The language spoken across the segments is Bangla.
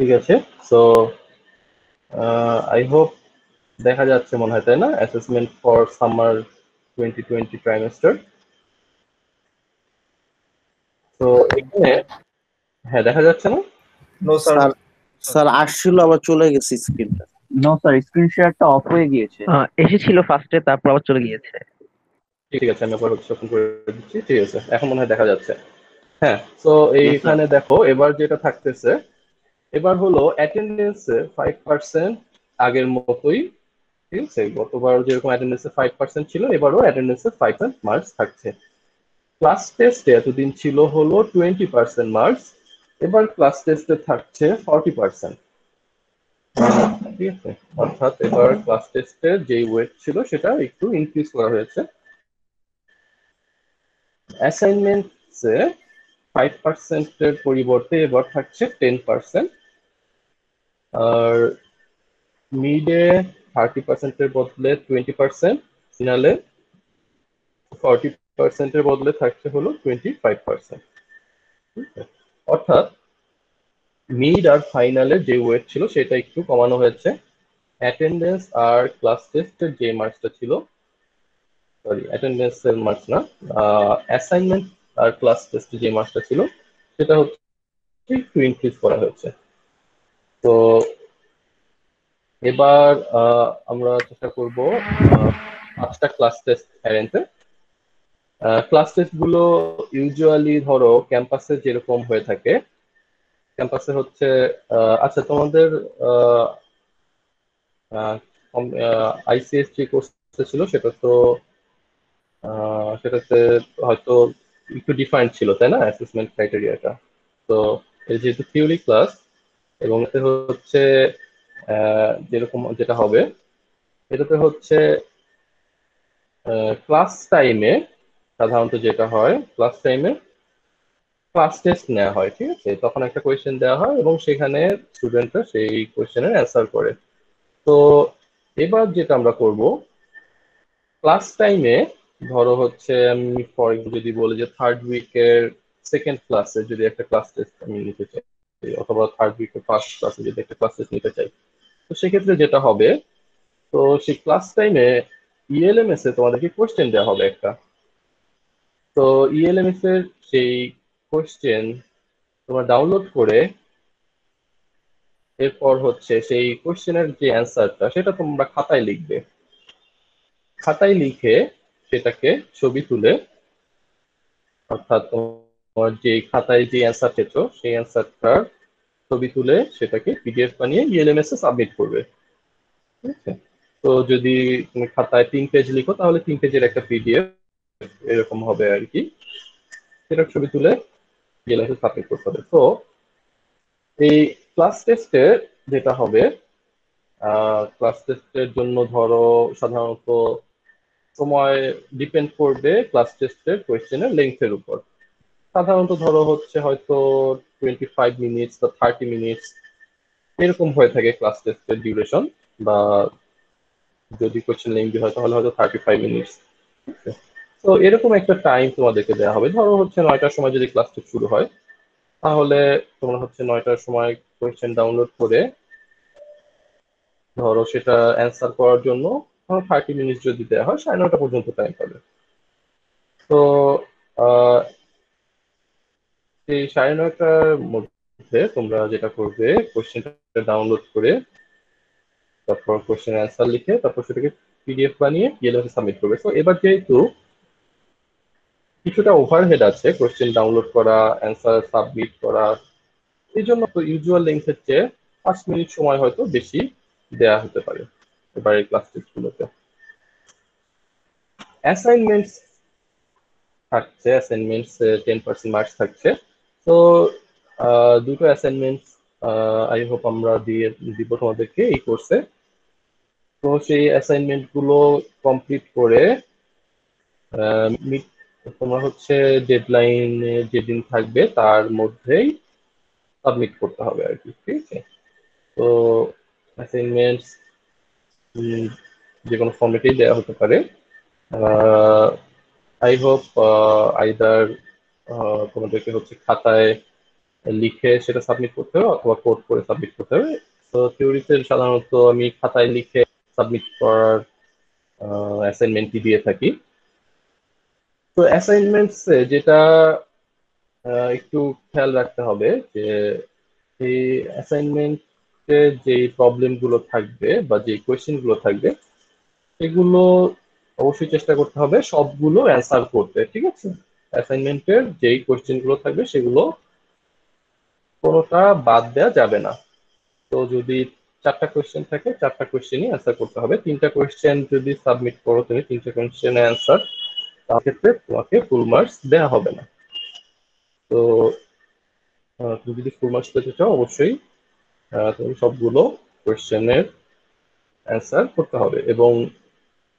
ঠিক আছে। সো আই হোপ দেখা যাচ্ছে মনে হয়, তাই না? Assessment for summer 2020 trimester. তো এখানে হ্যাঁ দেখা যাচ্ছে না? No sir. স্যার স্যার আসছিল আবার চলে গেছে স্ক্রিনটা। নো স্যার, স্ক্রিন শেয়ারটা অফ হয়ে গিয়েছে। এসেছিল ফার্স্টে, তারপর আবার চলে গিয়েছে। ঠিক আছে, আমি আবার ওপেন করে দিচ্ছি। ঠিক আছে, এখন মনে হয় দেখা যাচ্ছে। হ্যাঁ, তো এইখানে দেখো এবার যেটা থাকতেছে, এবার হলো অ্যাটেন্ডেন্সে 5% আগের মতোই। ঠিক আছে, গতবার যেরকম অ্যাটেন্ডেন্সে 5% ছিল, এবারও অ্যাটেন্ডেন্সে 5% মার্কস থাকছে। ক্লাস টেস্টে এতদিন ছিল হলো 20% মার্কস, এবার ক্লাস টেস্টে থাকছে 40%। ঠিক আছে, অর্থাৎ এবার ক্লাস টেস্টের যে ওয়েট ছিল সেটা একটু ইনক্রিজ করা হয়েছে। অ্যাসাইনমেন্টসে 5%-এর পরিবর্তে এবার থাকছে 10%, আর মিডে 30%-এর বদলে 20%, ফিনালে 40%-এর বদলে থাকছে হলো 25%। অর্থাৎ মিড আর ফাইনালের যে ওয়েট ছিল সেটা একটু কমানো হয়েছে। অ্যাটেন্ডেন্স আর ক্লাস টেস্টের যে মার্কসটা ছিল, সরি অ্যাটেন্ডেন্সের মার্কস না, অ্যাসাইনমেন্ট আর ক্লাস টেস্টে যে মার্কসটা ছিল সেটা হচ্ছে একটু ইনক্রিজ করা হয়েছে। তো এবার আমরা চেষ্টা করব 5টা ক্লাস টেস্ট অ্যারেঞ্জে। ক্লাস টেস্ট গুলো ইউজুয়ালি ধরো ক্যাম্পাসে যেরকম হয়ে থাকে, ক্যাম্পাসে হচ্ছে আচ্ছা তোমাদের আইসিএস যে কোর্সটা ছিল সেটা তো সেটাতে হয়তো একটু ডিফারেন্ট ছিল, তাই না, অ্যাসেসমেন্ট ক্রাইটেরিয়াটা? তো এই যেহেতু থিওরি ক্লাস এবং এতে হচ্ছে যেরকম যেটা হবে এটাতে হচ্ছে ক্লাস টাইমে সাধারণত যেটা হয়, ক্লাস টাইমে ক্লাস টেস্ট নেওয়া হয়। ঠিক আছে, তখন একটা কোয়েশ্চেন দেওয়া হয় এবং সেখানে স্টুডেন্টরা সেই কোয়েশ্চেনের অ্যান্সার করে। তো এবার যেটা আমরা করব, ক্লাস টাইমে ধরো হচ্ছে আমি ফর যদি বলি যে থার্ড উইকের সেকেন্ড ক্লাসে যদি একটা ক্লাস টেস্ট আমি নিতে চাই, অথবা থার্ড উইকের ফার্স্ট ক্লাসে যদি একটা ক্লাস টেস্ট নিতে চাই, তো সেক্ষেত্রে যেটা হবে, তো সেই ক্লাস টাইমে ইএলএমএস এ তোমাদেরকে কোয়েশ্চেন দেওয়া হবে একটা। তো ইএলএমএস এর সেই কোয়েশ্চেন তোমরা ডাউনলোড করে এরপর হচ্ছে সেই কোয়েশ্চেনের যে অ্যান্সারটা সেটা তোমরা খাতায় লিখবে। খাতায় লিখে সেটাকে ছবি তুলে, অর্থাৎ তোমার যে খাতায় যে অ্যান্সার পেয়েছো সেই অ্যান্সারটার ছবি তুলে সেটাকে পিডিএফ বানিয়ে ইএলএমএস এ সাবমিট করবে। ঠিক আছে, তো যদি তুমি খাতায় 3 পেজ লিখো তাহলে 3 পেজের একটা পিডিএফ এরকম হবে আর কি, সেটার ছবি তুলে ইএলএমএস এ সাবমিট করতে হবে। তো এই ক্লাস টেস্টের যেটা হবে, ক্লাস টেস্টের জন্য ধরো সাধারণত সময় ডিপেন্ড করবে ক্লাস টেস্টের কোয়েশ্চেনের লেন্থের উপর। সাধারণত ধরো হচ্ছে হয়তো 25 মিনিটস বা 30 মিনিটস এরকম হয়ে থাকে ক্লাস টেস্টের ডিউরেশন, বা যদি কোয়েশ্চেন লেন্থি হয় তাহলে হয়তো 35 মিনিটস। তো এরকম একটা টাইম তোমাদেরকে দেওয়া হবে। ধরো হচ্ছে 9টার সময় যদি ক্লাস টেস্ট শুরু হয়, তাহলে তোমরা হচ্ছে 9টার সময় কোয়েশ্চেন ডাউনলোড করে ধরো সেটা অ্যান্সার করার জন্য 30 মিনিটস যদি দেওয়া হয়, 9:30 পর্যন্ত টাইম পাবে। তো এই 9:30টার মধ্যে তোমরা যেটা করবে, কোয়েশ্চেনটা ডাউনলোড করে তারপর কোয়েশ্চেন অ্যান্সার লিখে তারপর সেটাকে পিডিএফ বানিয়ে ইএলএমএস সাবমিট করবে। তো এবার যেহেতু কিছুটা ওভারহেড আছে কোয়েশ্চেন ডাউনলোড করা, অ্যান্সার সাবমিট করা, এই জন্য ইউজুয়াল লেন্থের চেয়ে 5 মিনিট সময় হয়তো বেশি দেয়া হতে পারে এবার এই ক্লাস টেস্টগুলোতে। অ্যাসাইনমেন্টস থাকছে, অ্যাসাইনমেন্টস 10% মার্কস থাকছে। তো দুটো অ্যাসাইনমেন্টস আই হোপ আমরা দিব তোমাদেরকে এই কোর্সে। তো সেই অ্যাসাইনমেন্ট গুলো কমপ্লিট করে তোমরা হচ্ছে ডেডলাইন যেদিন থাকবে তার মধ্যেই সাবমিট করতে হবে আর কি। ঠিক আছে, তো অ্যাসাইনমেন্টস যে কোনো ফর্মেটেই দেওয়া হতে পারে। আই হোপ আইদার তোমাদেরকে হচ্ছে খাতায় লিখে সেটা সাবমিট করতে হবে অথবা কোড করে সাবমিট করতে হবে। তো থিওরিতে সাধারণত আমি খাতায় লিখে সাবমিট করার অ্যাসাইনমেন্টই দিয়ে থাকি। তো অ্যাসাইনমেন্টসে যেটা একটু খেয়াল রাখতে হবে যে এই অ্যাসাইনমেন্টে যে প্রবলেম গুলো থাকবে বা যে কোয়েশ্চেন গুলো থাকবে এগুলো অবশ্যই চেষ্টা করতে হবে সবগুলো অ্যান্সার করতে, ঠিক আছে? অ্যাসাইনমেন্টের যেই কোয়েশ্চেন গুলো থাকবে সেগুলো কোনোটা বাদ দেওয়া যাবে না। তো যদি 4টা কোয়েশ্চেন থাকে 4টা কোয়েশ্চেনই অ্যান্সার করতে হবে। 3টা কোয়েশ্চেন যদি সাবমিট করো তুমি 3টা কোয়েশ্চেনের অ্যান্সার, তার ক্ষেত্রে তোমাকে ফুল মার্কস দেওয়া হবে না। তো তুমি যদি ফুল মার্কস পেতে চাও অবশ্যই তুমি সবগুলো কোয়েশ্চেনের অ্যান্সার করতে হবে এবং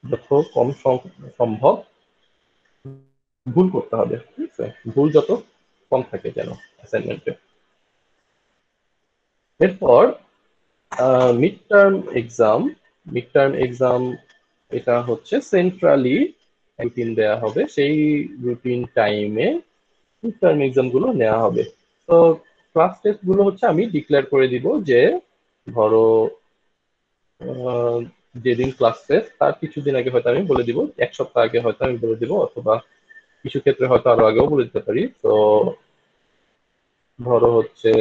যত কম সম্ভব ভুল করতে হবে, ঠিক আছে? ভুল যত কম থাকে যেন অ্যাসাইনমেন্টে। এরপর মিড টার্ম এক্সাম এটা হচ্ছে সেন্ট্রালি রুটিন দেয়া হবে, সেই রুটিন টাইমে মিড টার্ম এক্সাম গুলো নেওয়া হবে। তো ক্লাস টেস্ট গুলো হচ্ছে আমি ডিক্লেয়ার করে দিব যে ধরো যেদিন ক্লাস টেস্ট তার কিছুদিন আগে হয়তো আমি বলে দিব, 1 সপ্তাহ আগে হয়তো আমি বলে দিব, অথবা কিছু ক্ষেত্রে হয়তো আরো আগেও বলে দিতে পারি। তো ধরো হচ্ছে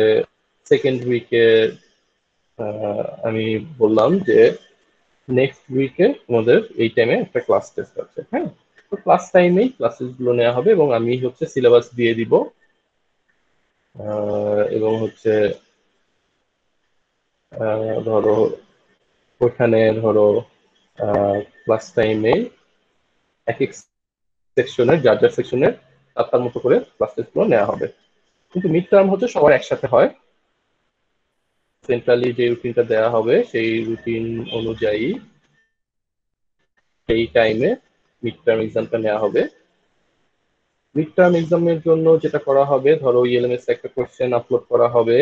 সেকেন্ড উইকে আমি বললাম যে নেক্সট উইকে তোমাদের এই টাইমে একটা ক্লাস টেস্ট আছে, হ্যাঁ? তো ক্লাস টাইমেই ক্লাসেস গুলো নেওয়া হবে এবং আমি হচ্ছে সিলেবাস দিয়ে দিব এবং হচ্ছে ধরো ওখানে ধরো ক্লাস টাইমে এক এক সেকশনের যার যার সেকশনের তার মতো করে ক্লাস টেস্ট গুলো নেওয়া হবে। কিন্তু মিড টার্ম হচ্ছে সবার একসাথে হয়, সেন্ট্রালি যে রুটিনটা দেওয়া হবে সেই রুটিন অনুযায়ী সেই টাইমে মিড টার্ম এক্সামটা নেওয়া হবে। মিড টার্ম এক্সামের জন্য যেটা করা হবে, ধরো ইএলএমএস একটা কোশ্চেন আপলোড করা হবে,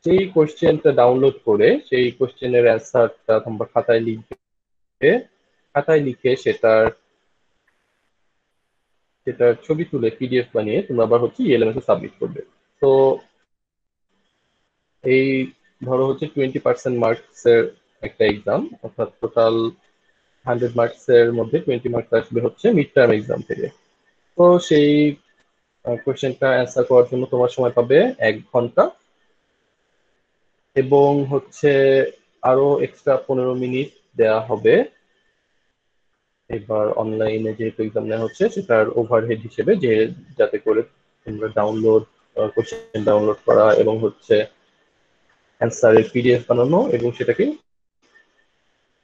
সেই কোশ্চেনটা ডাউনলোড করে সেই কোশ্চেনের অ্যান্সারটা তোমরা খাতায় লিখবে, খাতায় লিখে সেটার ছবি তুলে পিডিএফ বানিয়ে তোমরা আবার হচ্ছে ইএলএমএস এ সাবমিট করবে। তো এই ধরো হচ্ছে 20% মার্কস এর একটা এক্সাম, অর্থাৎ টোটাল 100 মার্কস এর মধ্যে 20 মার্কস আসবে হচ্ছে মিড টার্ম এক্সাম থেকে। তো সেই কোশ্চেনটা অ্যান্সার করার জন্য তোমার সময় পাবে 1 ঘন্টা এবং হচ্ছে আরো এক্সট্রা 15 মিনিট দেওয়া হবে এবার অনলাইনে যেহেতু এক্সাম নেওয়া হচ্ছে সেটার ওভারহেড হিসেবে, যে যাতে করে তোমরা কোশ্চেন ডাউনলোড করা এবং হচ্ছে অ্যান্সারের পিডিএফ বানানো এবং সেটাকে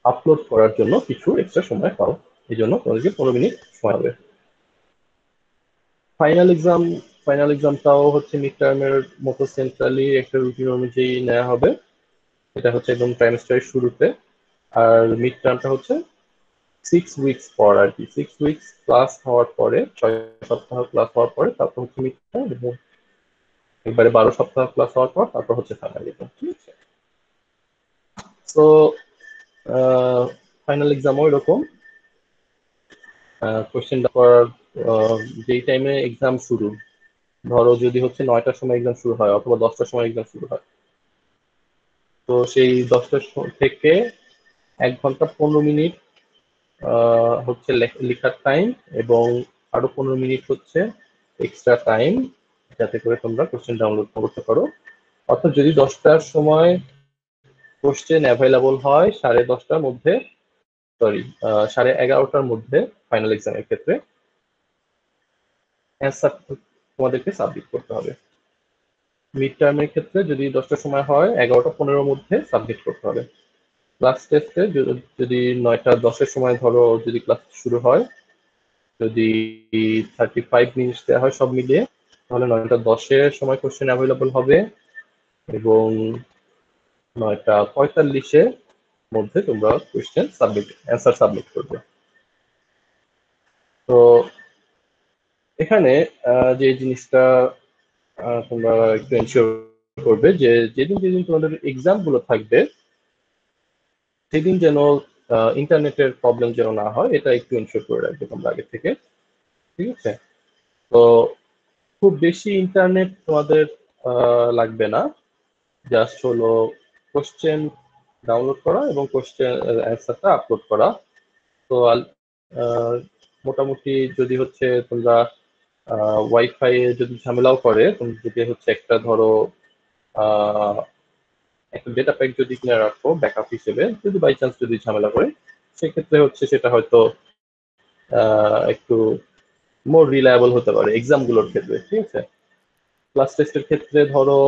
আপলোড করার জন্য কিছু এক্সট্রা সময় পাও। এই জন্য তোমাদেরকে 15 মিনিট সময় হবে। ফাইনাল এক্সাম ফাইনাল এক্সামটাও হচ্ছে মিড টার্মের মতো সেন্ট্রালি একটা রুটিন অনুযায়ী নেওয়া হবে। এটা হচ্ছে একদম ট্রাইমেস্টারের শুরুতে। আর মিড টার্মটা হচ্ছে 6 উইকস পর আর কি, 6 উইকস ক্লাস হওয়ার পরে, 6 সপ্তাহ ক্লাস হওয়ার পরে তারপর হচ্ছে মিড টার্ম এবং একবারে 12 সপ্তাহ ক্লাস হওয়ার পর তারপর হচ্ছে ফাইনাল এক্সাম, ঠিক আছে? তো ফাইনাল এক্সামও এরকম কোশ্চেন করার যেই টাইমে এক্সাম শুরু, ধরো যদি হচ্ছে 9টার সময় এক্সাম শুরু হয় অথবা 10টার সময় এক্সাম শুরু হয়, তো সেই 10টা থেকে 1 ঘন্টা 15 মিনিট হচ্ছে লেখার টাইম এবং আরো 15 মিনিট হচ্ছে এক্সট্রা টাইম যাতে করে তোমরা কোশ্চেন ডাউনলোড করতে পারো। অর্থাৎ যদি 10টার সময় কোশ্চেন অ্যাভেলেবল হয় 10:30টার মধ্যে, সরি 11:30টার মধ্যে ফাইনাল এক্সামের ক্ষেত্রে অ্যান্সার তোমাদেরকে সাবমিট করতে হবে। মিড টার্মের ক্ষেত্রে যদি 10টার সময় হয় 11:15-র মধ্যে সাবমিট করতে হবে। ক্লাস টেস্টে যদি 9:10-এর সময় ধরো যদি ক্লাস শুরু হয়, যদি 35 মিনিট দেওয়া হয় সব মিলিয়ে, তাহলে 9:10-এর সময় কোশ্চেন অ্যাভেলেবল হবে এবং 9:45-এর মধ্যে তোমরা কোশ্চেন অ্যান্সার সাবমিট করবে। তো এখানে যে জিনিসটা তোমরা একটু এনশিওর করবে যে যেদিন যেদিন তোমাদের এক্সাম গুলো থাকবে সেদিন যেন ইন্টারনেটের প্রবলেম যেন না হয়, এটা একটু এনশিওর করে রাখবে তোমরা আগে থেকে, ঠিক আছে? তো খুব বেশি ইন্টারনেট তোমাদের লাগবে না, জাস্ট হলো কোশ্চেন ডাউনলোড করা এবং কোশ্চেন অ্যান্সারটা আপলোড করা। তো আহ, মোটামুটি যদি হচ্ছে তোমরা ওয়াইফাই যদি ঝামেলাও করে, তুমি যদি হচ্ছে একটা ধরো একটা ডেটা প্যাক যদি কিনে রাখো ব্যাকআপ হিসেবে, যদি বাই চান্স যদি ঝামেলা করে, সেক্ষেত্রে হচ্ছে সেটা হয়তো একটু মোর রিলায়েবল হতে পারে এক্সাম গুলোর ক্ষেত্রে, ঠিক আছে। ক্লাস টেস্টের ক্ষেত্রে ধরো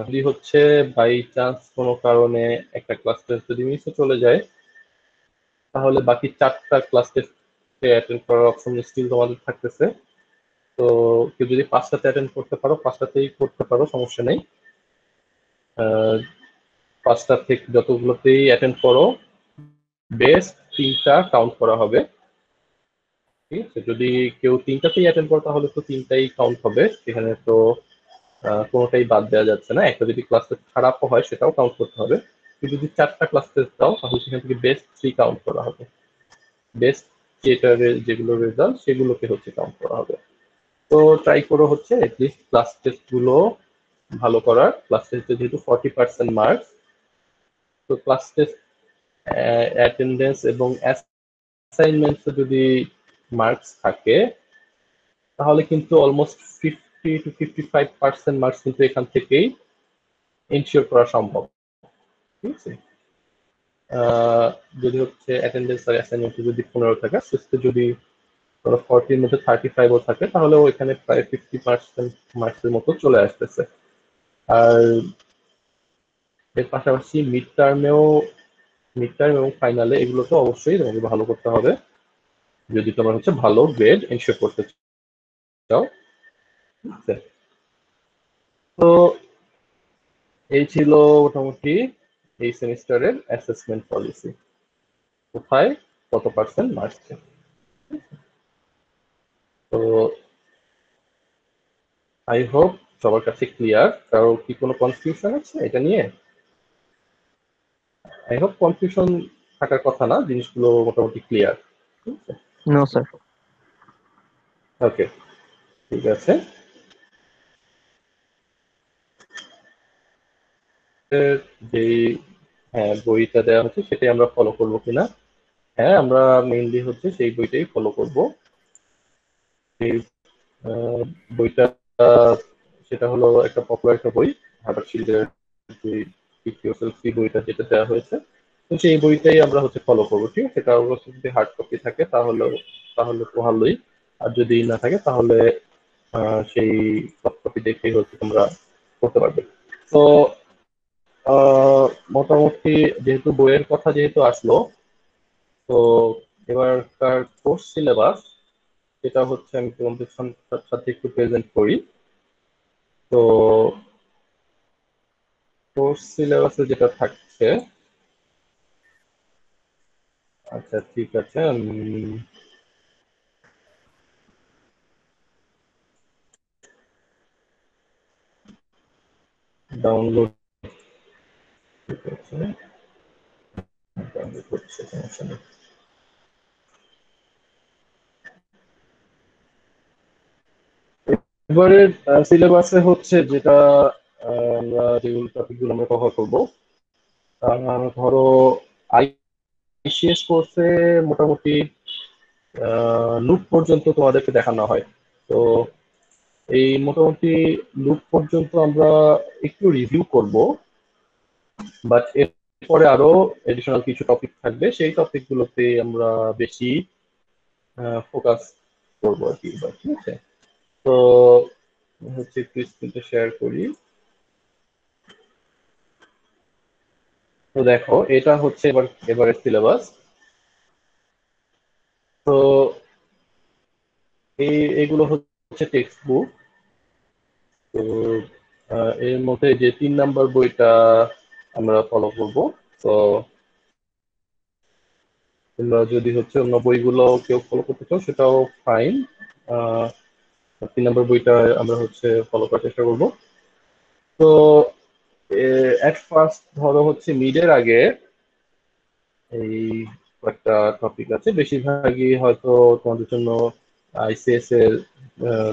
যদি হচ্ছে বাই চান্স কোনো কারণে একটা ক্লাস টেস্ট যদি মিসে চলে যায়, তাহলে বাকি 4টা ক্লাস টেস্টে অ্যাটেন্ড করার অপশন স্টিল তোমাদের থাকতেছে। তো কেউ যদি 5টাতে অ্যাটেন্ড করতে পারো 5টাতেই করতে পারো, সমস্যা নেই। 5টা থেকে যতগুলোতেই অ্যাটেন্ড করো, বেস্ট 3টা কাউন্ট করা হবে, ঠিক আছে। যদি কেউ 3টাতেই অ্যাটেন্ড করে তাহলে তো 3টাই কাউন্ট হবে, সেখানে তো কোনোটাই বাদ দেওয়া যাচ্ছে না। একটা যদি ক্লাস টেস্ট খারাপও হয় সেটাও কাউন্ট করতে হবে। কিন্তু যদি 4টা ক্লাস টেস্ট দাও তাহলে সেখান থেকে বেস্ট 3 কাউন্ট করা হবে, বেস্ট থিয়েটারের যেগুলো রেজাল্ট সেগুলোকে হচ্ছে কাউন্ট করা হবে। তো ট্রাই করো হচ্ছে এটলিস্ট ক্লাস টেস্ট গুলো ভালো করার। ক্লাস টেস্টে যেহেতু 40% মার্কস, তো ক্লাস টেস্ট অ্যাটেন্ডেন্স এবং অ্যাসাইনমেন্টসে যদি মার্কস থাকে তাহলে কিন্তু অলমোস্ট 50 to 55% মার্কস কিন্তু এখান থেকেই এনশিওর করা সম্ভব, ঠিক আছে। যদি হচ্ছে অ্যাটেন্ডেন্স আর অ্যাসাইনমেন্টে যদি 15 থাকে, সুস্থে যদি 40-র মধ্যে 35ও থাকে, তাহলে ওইখানে প্রায় 50% মার্কসের মতো চলে আসতেছে। আর এর পাশাপাশি মিড টার্ম এবং ফাইনালে এগুলো তো অবশ্যই তোমাকে ভালো করতে হবে যদি তোমার হচ্ছে ভালো গ্রেড এনশিওর করতে চাও, ঠিক আছে। তো এই ছিল মোটামুটি এই সেমিস্টারের অ্যাসেসমেন্ট পলিসি, কোথায় কত পার্সেন্ট মার্কস। তো আই হোপ সবার কাছে ক্লিয়ার। কারো কি কোনো কনফিউশন আছে এটা নিয়ে? আই হোপ কনফিউশন থাকার কথা না, জিনিসগুলো মোটামুটি ক্লিয়ার, ঠিক আছে। No sir. ওকে, ঠিক আছে। যেই বইটা দেওয়া হচ্ছে সেটাই আমরা ফলো করবো কিনা? হ্যাঁ, আমরা মেইনলি হচ্ছে সেই বইটাই ফলো করব। এই বইটা সেটা হলো একটা পপুলার একটা বই, হার্বার্ট শিল্ডের যে বইটা যেটা দেওয়া হয়েছে, তো সেই বইটাই আমরা হচ্ছে ফলো করবো, ঠিক আছে। কারোর কাছে যদি হার্ড কপি থাকে তাহলে তাহলে তো ভালোই, আর যদি না থাকে তাহলে সেই সফট কপি দেখেই হচ্ছে তোমরা করতে পারবে। তো মোটামুটি যেহেতু বইয়ের কথা যেহেতু আসলো, তো এবারকার কোর্স সিলেবাস যেটা হচ্ছে আমি তোমাদের সাথে একটু প্রেজেন্ট করি। তো কোর্স সিলেবাসে যেটা থাকছে, আচ্ছা ঠিক আছে, ডাউনলোড করছে, সমস্যা নেই। এবারে সিলেবাসে হচ্ছে যেটা আমরা যেগুলো টপিকগুলো আমরা কভার করবো, ধরো আইসিএস কোর্সে মোটামুটি লুপ পর্যন্ত তোমাদেরকে দেখানো হয়। তো এই মোটামুটি লুপ পর্যন্ত আমরা একটু রিভিউ করব, বাট এরপরে আরো এডিশনাল কিছু টপিক থাকবে, সেই টপিকগুলোতে আমরা বেশি ফোকাস করবো আর কি এবার, ঠিক আছে। তো হচ্ছে একটু স্ক্রিনটা শেয়ার করি। তো দেখো এটা হচ্ছে এবারের সিলেবাস। তো এগুলো হচ্ছে টেক্সট বুক। তো এর মধ্যে যে 3 নাম্বার বইটা আমরা ফলো করব। তো তোমরা যদি হচ্ছে অন্য বইগুলো কেউ ফলো করতে চাও সেটাও ফাইন। 3 নাম্বার বইটা আমরা হচ্ছে ফলো করার চেষ্টা করব। তো এট ফার্স্ট ধরো হচ্ছে মিডের আগে এই কয়েকটা টপিক আছে, বেশিরভাগই হয়তো তোমাদের জন্য আইসিএস এর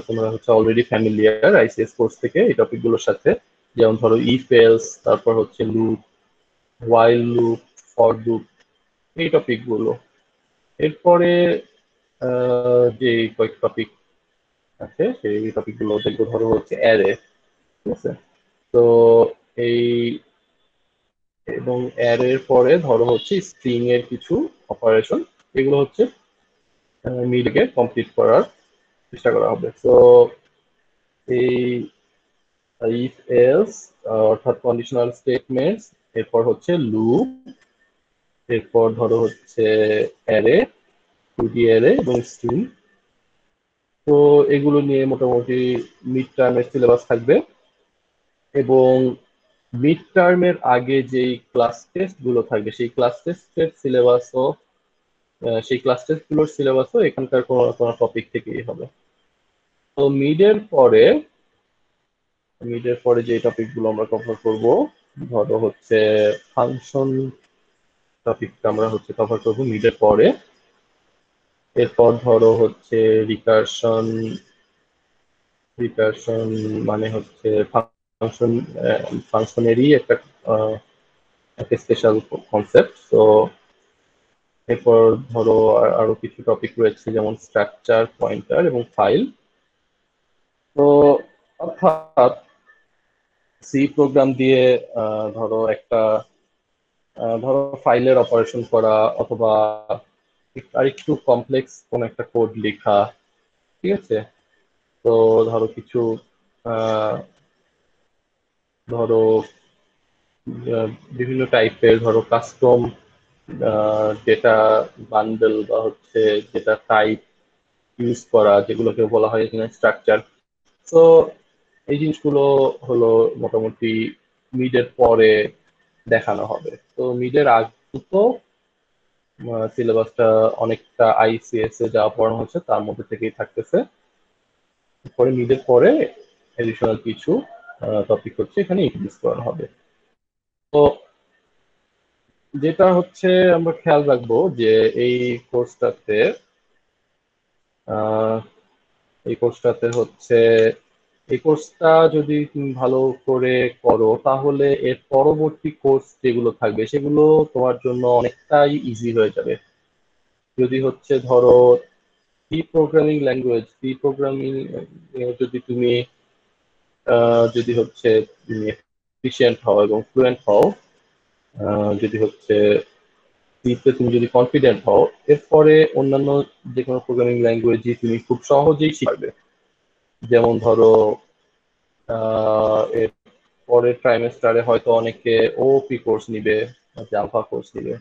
তোমরা হচ্ছে অলরেডি ফ্যামিলিয়ার আইসিএস কোর্স থেকে এই টপিকগুলোর সাথে, যেমন ধরো ইফ এলস, তারপর হচ্ছে loop, while loop, for loop, এই টপিকগুলো। এরপরে যে কয়েক টপিক আছে সেই টপিকগুলো দেখবো, ধরো হচ্ছে অ্যারে, ঠিক আছে? তো এই এবং অ্যারের পরে ধরো হচ্ছে স্ট্রিং এর কিছু অপারেশন, এগুলো হচ্ছে মিডকে কমপ্লিট করার চেষ্টা করা হবে। তো এই ইফ এলস অর্থাৎ কন্ডিশনাল স্টেটমেন্টস, এরপর হচ্ছে লুপ, এরপর ধরো হচ্ছে অ্যারে, টুডি অ্যারে এবং স্ট্রিং। তো এগুলো নিয়ে মোটামুটি মিড টার্মের সিলেবাস থাকবে, এবং মিড টার্মের আগে যেই ক্লাস টেস্ট গুলো থাকবে সেই ক্লাস টেস্টের সিলেবাসও সেই ক্লাস টেস্ট গুলোর সিলেবাসও এখানকার কোনো কোনো টপিক থেকেই হবে। তো মিডের পরে যে টপিক গুলো আমরা কভার করব, ধরো হচ্ছে ফাংশন টপিকটা আমরা হচ্ছে কভার করব মিডের পরে। এরপর ধরো হচ্ছে রিকারশন, রিকারশন মানে হচ্ছে ফাংশন, ফাংশনেরই একটা একটা স্পেশাল কনসেপ্ট। তো এরপর ধরো আরো কিছু টপিক রয়েছে, যেমন স্ট্রাকচার, পয়েন্টার এবং ফাইল। তো অর্থাৎ সি প্রোগ্রাম দিয়ে ধরো ফাইলের অপারেশন করা, অথবা আরেকটু কমপ্লেক্স কোন একটা কোড লেখা, ঠিক আছে? তো ধরো কিছু আহ, ধরো বিভিন্ন টাইপের ধরো কাস্টম ডেটা বান্ডেল বা হচ্ছে ডেটা টাইপ ইউজ করা, যেগুলোকে বলা হয় এখানে স্ট্রাকচার। তো এই জিনিসগুলো হলো মোটামুটি মিডের পরে দেখানো হবে। তো মিডের আগ তো সিলেবাসটা অনেকটা আইসিএস এ যা পড়ানো হচ্ছে তার মধ্যে থেকেই থাকতেছে। পরে মিডের পরে এডিশনাল কিছু টপিক হচ্ছে এখানে ইন্ট্রোডিউস করানো হবে। তো যেটা হচ্ছে আমরা খেয়াল রাখবো যে এই কোর্সটাতে আহ, এই কোর্সটাতে হচ্ছে এই কোর্সটা যদি তুমি ভালো করে করো, তাহলে এর পরবর্তী কোর্স যেগুলো থাকবে সেগুলো তোমার জন্য অনেকটাই ইজি হয়ে যাবে। যদি হচ্ছে ধরো সি প্রোগ্রামিং যদি তুমি যদি হচ্ছে এফিশিয়েন্ট হও এবং ফ্লুয়েন্ট হও, যদি হচ্ছে সিতে তুমি যদি কনফিডেন্ট হও, এরপরে অন্যান্য যে কোনো প্রোগ্রামিং ল্যাঙ্গুয়েজই তুমি খুব সহজেই শিখবে। যেমন ধরো এর পরের ট্রাইমেস্টারে হয়তো অনেকে ওপি কোর্স নিবে, জাভা কোর্স নিবে।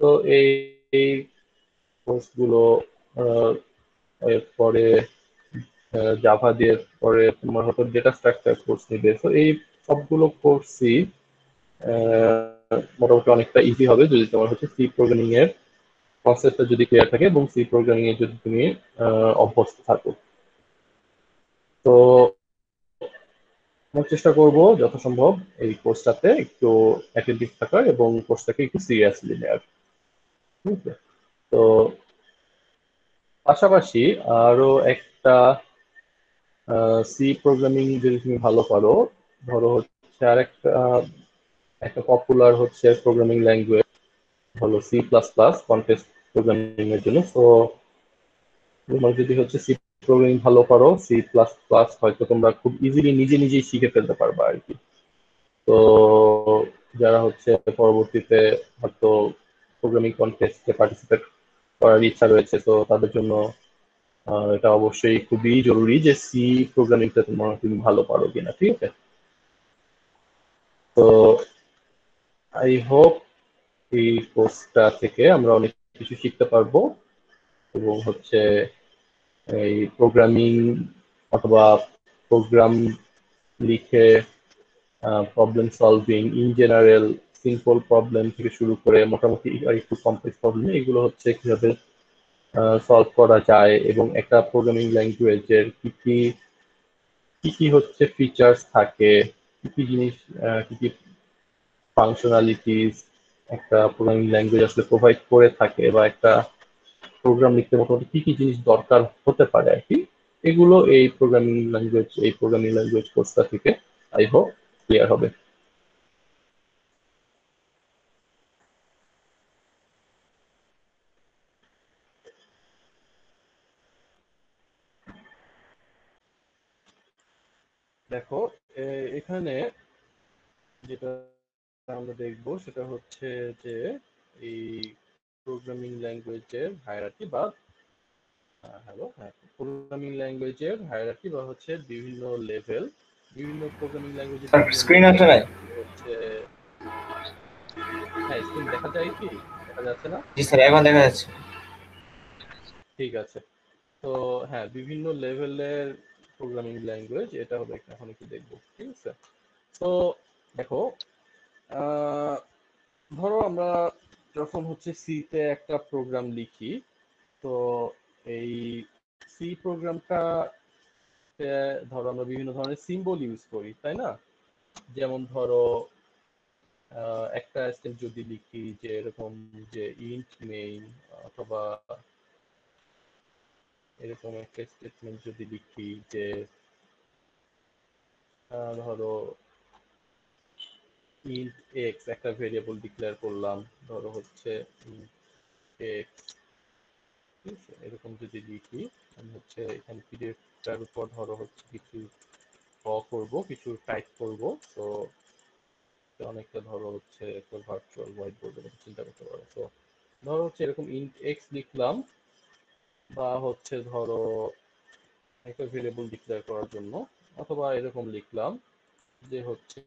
তো এই এই কোর্সগুলো এরপরে জাভা দিয়ে পরে তোমার হয়তো ডেটা স্ট্রাকচার কোর্স নিবে। তো এই সবগুলো কোর্সই মোটামুটি অনেকটা ইজি হবে যদি তোমার হচ্ছে সি প্রোগ্রামিং এর কনসেপ্টটা যদি ক্লিয়ার থাকে এবং সি প্রোগ্রামিং এ যদি তুমি অভ্যস্ত থাকো। তো আমি চেষ্টা করব যথাসম্ভব এই কোর্সটাতে একটু অ্যাটেন্টিভ থাকার এবং কোর্সটাকে একটু সিরিয়াসলি নেওয়ার, ঠিক আছে? তো পাশাপাশি আরো একটা সি প্রোগ্রামিং যদি তুমি ভালো পারো, ধরো হচ্ছে আরেকটা একটা পপুলার হচ্ছে প্রোগ্রামিং ল্যাঙ্গুয়েজ হলো C++, কন্টেস্ট প্রোগ্রামিং এর জন্য। তো তোমরা যদি হচ্ছে সি প্রোগ্রামিং ভালো পারো, C++ হয়তো তোমরা খুব ইজিলি নিজে নিজেই শিখে ফেলতে পারবা আর কি। তো যারা হচ্ছে পরবর্তীতে হয়তো প্রোগ্রামিং কন্টেস্টে পার্টিসিপেট করার ইচ্ছা রয়েছে, তো তাদের জন্য এটা অবশ্যই খুবই জরুরি যে সি প্রোগ্রামিংটা তুমি ভালো পারো কিনা, ঠিক আছে? তো আই হোপ এই কোর্সটা থেকে আমরা অনেক কিছু শিখতে পারবো, এবং হচ্ছে এই প্রোগ্রামিং অথবা প্রোগ্রাম লিখে problem solving in general, simple problem থেকে শুরু করে মোটামুটি আর একটু কমপ্লেক্স প্রবলেম, এগুলো হচ্ছে কিভাবে সলভ করা যায়, এবং একটা প্রোগ্রামিং ল্যাঙ্গুয়েজের কি কি কি কি হচ্ছে ফিচার্স থাকে, কি কি জিনিস, কি কি ফাংশনালিটিস একটা প্রোগ্রামিং ল্যাঙ্গুয়েজ আসলে প্রোভাইড করে থাকে, বা একটা প্রোগ্রাম লিখতে মোটামুটি কি কি জিনিস দরকার হতে পারে আর কি, এগুলো এই প্রোগ্রামিং ল্যাঙ্গুয়েজ কোর্সটা থেকে আই হোপ ক্লিয়ার হবে। দেখো এখানে যেটা আমরা দেখব সেটা হচ্ছে যে এই প্রোগ্রামিং ল্যাঙ্গুয়েজের হায়ারার্কি বা প্রোগ্রামিং ল্যাঙ্গুয়েজের হায়ারার্কি বা হচ্ছে বিভিন্ন লেভেল, বিভিন্ন প্রোগ্রামিং ল্যাঙ্গুয়েজের বিভিন্ন স্ক্রিন লেভেল আছে নাই? হচ্ছে। হ্যাঁ, স্ক্রিন দেখা যায় কি? দেখা যাচ্ছে না? জি স্যার, এখন দেখা যাচ্ছে। ঠিক আছে। তো হ্যাঁ, বিভিন্ন লেভেলের প্রোগ্রামিং ল্যাঙ্গুয়েজ এটা হবে এখন একটু দেখবো, ঠিক আছে? তো দেখো ধরো আমরা যখন হচ্ছে সি তে একটা প্রোগ্রাম লিখি, তো এই সি প্রোগ্রামটা ধরো আমরা বিভিন্ন ধরনের সিম্বল ইউজ করি, তাই না? যেমন ধরো একটা স্টেপ যদি লিখি যে এরকম যে ইন্ট মেইন, অথবা এরকম একটা স্টেটমেন্ট যদি লিখি যে ধরো ইন্ট এক্স একটা ভেরিয়েবল ডিক্লেয়ার করলাম, ধরো হচ্ছে এক্স, ঠিক আছে? এরকম যদি লিখি আমি হচ্ছে এখানে পিডিএফটার উপর ধরো হচ্ছে কিছু করব, কিছু টাইপ করব। তো অনেকটা ধরো হচ্ছে একটা ভার্চুয়াল হোয়াইট বোর্ডের মতো চিন্তা করতে পারো। তো ধরো হচ্ছে এরকম ইন্ট এক্স লিখলাম, বা হচ্ছে ধরো একটা ভেরিয়েবল ডিক্লেয়ার করার জন্য, অথবা এরকম লিখলাম যে হচ্ছে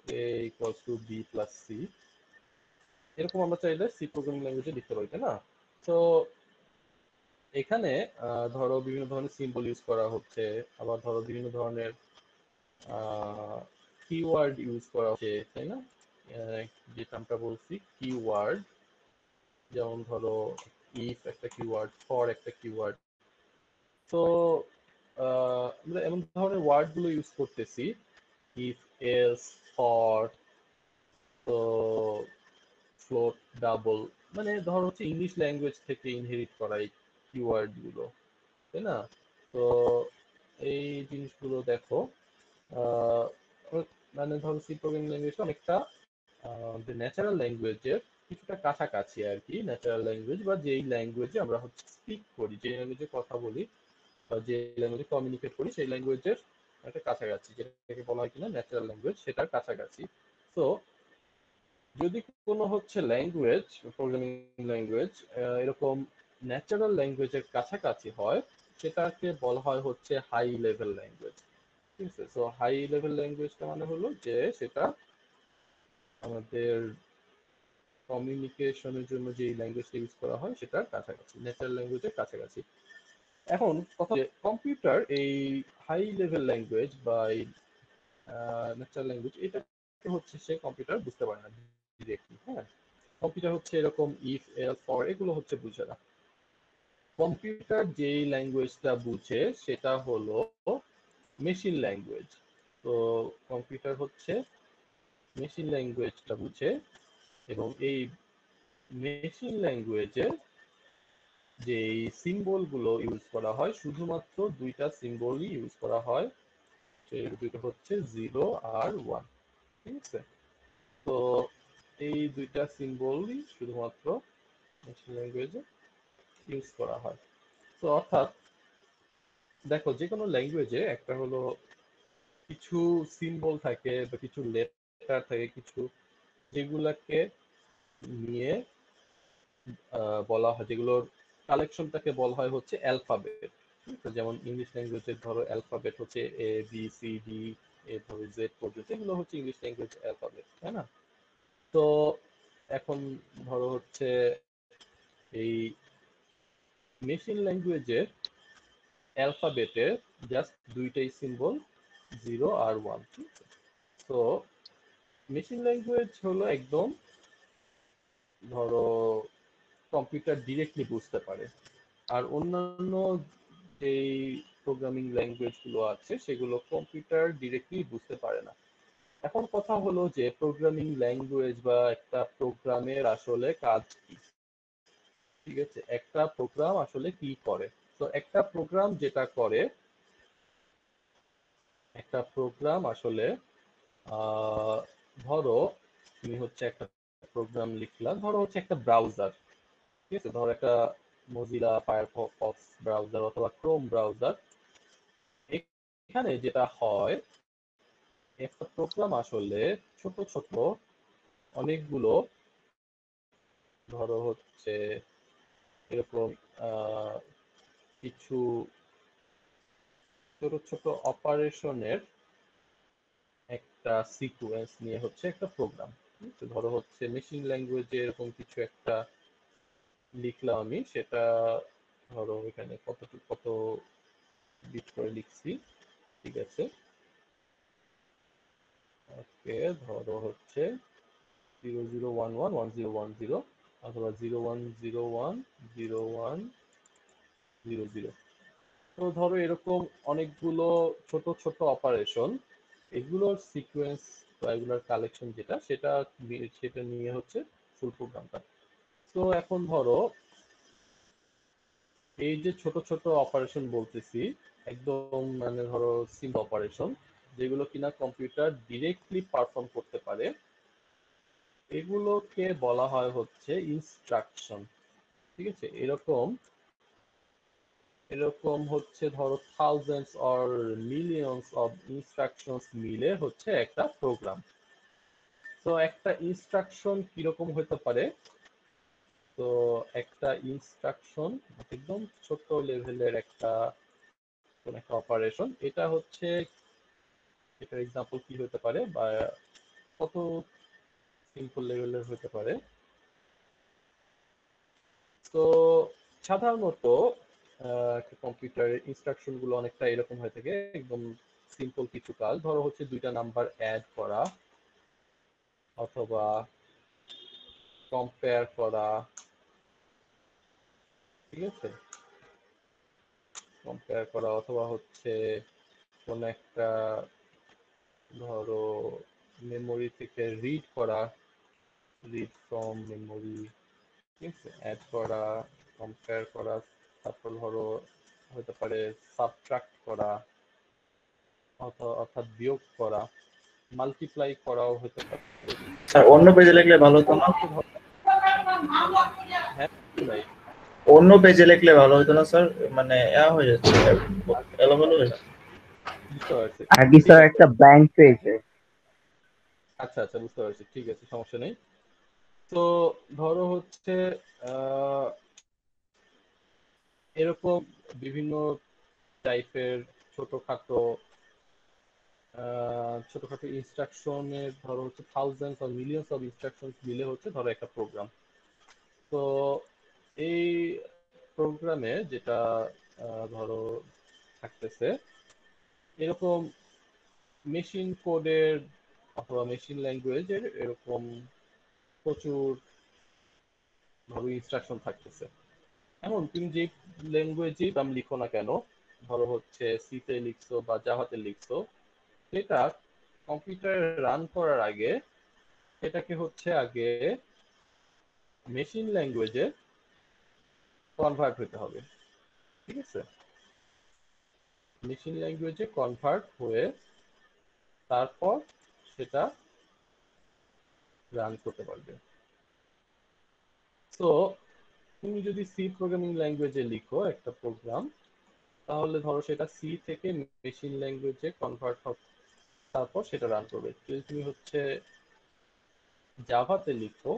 a equals to B plus C. এরকম আমরা চাইলে সি প্রোগ্রামিং ল্যাঙ্গুয়েজে লিখতে পারি, তাই না? তো এখানে ধরো বিভিন্ন ধরনের সিম্বল ইউজ করা হচ্ছে, আবার ধরো বিভিন্ন ধরনের কিওয়ার্ড ইউজ করা হচ্ছে, তাই না? যেটা আমরা বলছি কিওয়ার্ড, যেমন ধরো ইফ একটা কিওয়ার্ড, ফর একটা কিওয়ার্ড। তো আমরা এমন ধরনের ওয়ার্ড গুলো ইউজ করতেছি, ইফ, এলস, ফর, তো ফ্লোট, ডাবল, মানে ধরো হচ্ছে ইংলিশ ল্যাঙ্গুয়েজ থেকে ইনহেরিট করা এই কিওয়ার্ড গুলো, তাই না? তো এই জিনিসগুলো দেখো আহ, মানে ধরো সি প্রোগ্রামিং ল্যাঙ্গুয়েজটা অনেকটা যে ন্যাচারাল ল্যাঙ্গুয়েজের কিছুটা কাছাকাছি আর কি। ন্যাচারাল ল্যাঙ্গুয়েজ বা যেই ল্যাঙ্গুয়েজে আমরা হচ্ছে স্পিক করি, যে ল্যাঙ্গুয়েজে কথা বলি বা যে ল্যাঙ্গুয়েজে কমিউনিকেট করি, সেই ল্যাঙ্গুয়েজের একটা কাছাকাছি, যেটাকে বলা হয় কিনা ন্যাচারাল ল্যাঙ্গুয়েজ, সেটার কাছাকাছি। তো যদি কোনো হচ্ছে ল্যাঙ্গুয়েজ, প্রোগ্রামিং ল্যাঙ্গুয়েজ এরকম ন্যাচারাল ল্যাঙ্গুয়েজের কাছাকাছি হয়, সেটাকে বলা হয় হচ্ছে হাই লেভেল ল্যাঙ্গুয়েজ, ঠিক আছে? তো হাই লেভেল ল্যাঙ্গুয়েজটা মানে হলো যে সেটা আমাদের কমিউনিকেশনের জন্য যে ল্যাঙ্গুয়েজটা ইউজ করা হয় সেটার কাছাকাছি, ন্যাচারাল ল্যাঙ্গুয়েজের কাছাকাছি। এখন কথা কম্পিউটার এই হাই লেভেল ল্যাঙ্গুয়েজ বা এই ন্যাচারাল ল্যাঙ্গুয়েজ, এটা হচ্ছে সে কম্পিউটার বুঝতে পারে না ডিরেক্টলি। হ্যাঁ, কম্পিউটার হচ্ছে এরকম ইফ, এলস, ফর এগুলো হচ্ছে বুঝে না। কম্পিউটার যেই ল্যাঙ্গুয়েজটা বুঝে সেটা হলো মেশিন ল্যাঙ্গুয়েজ। তো কম্পিউটার হচ্ছে মেশিন ল্যাঙ্গুয়েজটা বুঝে, এবং এই মেশিন ল্যাঙ্গুয়েজে যে সিম্বল গুলো ইউজ করা হয়, শুধুমাত্র দুইটা সিম্বলই ইউজ করা হয়, সেই দুইটা হচ্ছে 0 আর 1, ঠিক আছে? তো এই দুইটা সিম্বলই শুধুমাত্র মেশিন ল্যাঙ্গুয়েজে ইউজ করা হয়। তো অর্থাৎ দেখো যে কোনো ল্যাঙ্গুয়েজে একটা হলো কিছু সিম্বল থাকে বা কিছু লেটার থাকে, কিছু যেগুলাকে নিয়ে বলা হয়, যেগুলোর কালেকশনটাকে বলা হয় হচ্ছে অ্যালফাবেট। যেমন ইংলিশ ল্যাঙ্গুয়েজের ধরো অ্যালফাবেট হচ্ছে এ বি সি ডি, এভাবে জেড পর্যন্ত, এগুলো হচ্ছে ইংলিশ ল্যাঙ্গুয়েজ অ্যালফাবেট, তাই না? তো এখন ধরো হচ্ছে এই মেশিন ল্যাঙ্গুয়েজের অ্যালফাবেটের জাস্ট দুইটাই সিম্বল, 0 আর 1, ঠিক আছে? তো মেশিন ল্যাঙ্গুয়েজ হলো একদম ধরো কম্পিউটার ডিরেক্টলি বুঝতে পারে, আর অন্যান্য যেই প্রোগ্রামিং ল্যাঙ্গুয়েজ গুলো আছে সেগুলো কম্পিউটার ডিরেক্টলি বুঝতে পারে না। এখন কথা হলো যে প্রোগ্রামিং ল্যাঙ্গুয়েজ বা একটা প্রোগ্রামের আসলে কাজ কি, ঠিক আছে, একটা প্রোগ্রাম আসলে কি করে। তো একটা প্রোগ্রাম যেটা করে, একটা প্রোগ্রাম আসলে ধরো তুমি হচ্ছে একটা প্রোগ্রাম লিখলা, ধরো হচ্ছে একটা ব্রাউজার, ঠিক আছে, ধরো একটা মজিলা ফায়ারফক্স ব্রাউজার অথবা ক্রোম ব্রাউজার। এখানে যেটা হয়, একটা প্রোগ্রাম আসলে ছোট ছোট অনেকগুলো, ধরো হচ্ছে এরকম কিছু ছোট ছোট অপারেশনের একটা সিকোয়েন্স নিয়ে হচ্ছে একটা প্রোগ্রাম। ধরো হচ্ছে মেশিন ল্যাঙ্গুয়েজে এরকম কিছু একটা লিখলাম আমি, সেটা ধরো এখানে কত বিট করে লিখছি, ঠিক আছে। ওকে, ধরো হচ্ছে 00111010 অথবা 01010100। তো ধরো এরকম অনেকগুলো ছোট ছোট অপারেশন, এগুলোর সিকোয়েন্স বা এগুলোর কালেকশন যেটা, সেটা নিয়ে হচ্ছে ফুল প্রোগ্রামটা। তো এখন ধরো এই যে ছোট ছোট অপারেশন বলতেছি, একদম মানে ধরো সিম্পল অপারেশন যেগুলো কিনা কম্পিউটার ডিরেক্টলি পারফর্ম করতে পারে, এগুলোকে বলা হয় হচ্ছে ইনস্ট্রাকশন। ঠিক আছে, এরকম এরকম হচ্ছে ধরো thousands or millions of instructions মিলে হচ্ছে একটা প্রোগ্রাম। তো একটা ইনস্ট্রাকশন কিরকম হতে পারে, তো একটা ইনস্ট্রাকশন একদম ছোট লেভেলের একটা কোন একটা অপারেশন, এটা হচ্ছে, এটার এক্সাম্পল কি হতে পারে বা কত সিম্পল লেভেলের হতে পারে। তো সাধারণত একটা কম্পিউটারের ইনস্ট্রাকশন গুলো অনেকটা এরকম হয়ে থাকে, একদম সিম্পল কিছু কাজ, ধরো হচ্ছে দুইটা নাম্বার অ্যাড করা অথবা কম্পেয়ার করা, ঠিক আছে, কম্পেয়ার করা অথবা হচ্ছে কোন একটা ধরো মেমোরি থেকে রিড করা, রিড ফ্রম মেমোরি, ঠিক আছে, অ্যাড করা, কম্পেয়ার করা, তারপর ধরো হতে পারে সাবট্রাক্ট করা অর্থাৎ বিয়োগ করা, মাল্টিপ্লাই করাও হতে পারে। স্যার অন্য পেজে লিখলে ভালো হতো না? হ্যাঁ ভাই, অন্য পেজে লিখলে ভালো হতো না স্যার? মানে হয়ে যাচ্ছে, এলোমেলো হয়ে যাচ্ছে। বুঝতে পারছি, আগে ঠিক স্যার আছে। একটা ব্ল্যাঙ্ক পেজে। আচ্ছা আচ্ছা, বুঝতে পারছি, ঠিক আছে, সমস্যা নেই। তো ধরো হচ্ছে আহ এরকম বিভিন্ন টাইপের ছোটখাটো ছোটখাটো ইনস্ট্রাকশনের ধরো হচ্ছে thousands or millions of instruction মিলে হচ্ছে ধরো একটা প্রোগ্রাম। তো এই প্রোগ্রামে যেটা ধরো থাকতেছে এরকম মেশিন কোডের অথবা মেশিন ল্যাঙ্গুয়েজের এরকম প্রচুর ধরো ইনস্ট্রাকশন থাকতেছে। এমন তুমি যে ল্যাঙ্গুয়েজেই নাম লিখো না কেন, ধরো হচ্ছে সিতে লিখছো বা জাভাতে লিখছো, সেটা কম্পিউটারে রান করার আগে এটাকে হচ্ছে আগে মেশিন ল্যাঙ্গুয়েজে কনভার্ট হতে হবে। ঠিক আছে, মেশিন ল্যাঙ্গুয়েজে কনভার্ট হয়ে তারপর সেটা রান করতে পারবে। তো তুমি যদি সি প্রোগ্রামিং ল্যাঙ্গুয়েজে লিখো একটা প্রোগ্রাম, তাহলে ধরো সেটা সি থেকে মেশিন ল্যাঙ্গুয়েজে কনভার্ট হবে, তারপর সেটা রান করবে। যদি তুমি হচ্ছে জাভাতে লিখো,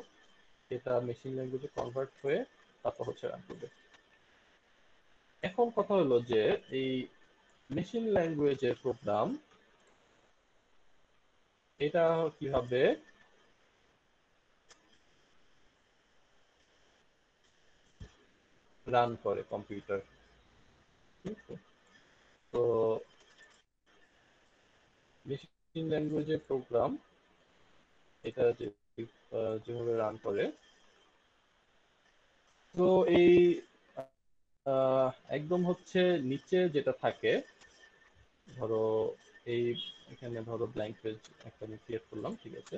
এটা মেশিন ল্যাঙ্গুয়েজে কনভার্ট হয়ে তারপর হচ্ছে রান করবে। এখন কথা হলো যে এই মেশিন ল্যাঙ্গুয়েজের প্রোগ্রাম এটা কিভাবে রান করে কম্পিউটার। ঠিক আছে, তো মেশিন ল্যাঙ্গুয়েজের প্রোগ্রাম এটা যেভাবে রান করে, তো এই একদম হচ্ছে নিচে যেটা থাকে, ধরো এই এখানে ধরো ব্ল্যাঙ্ক পেজ একটা আমি ক্রিয়েট করলাম, ঠিক আছে।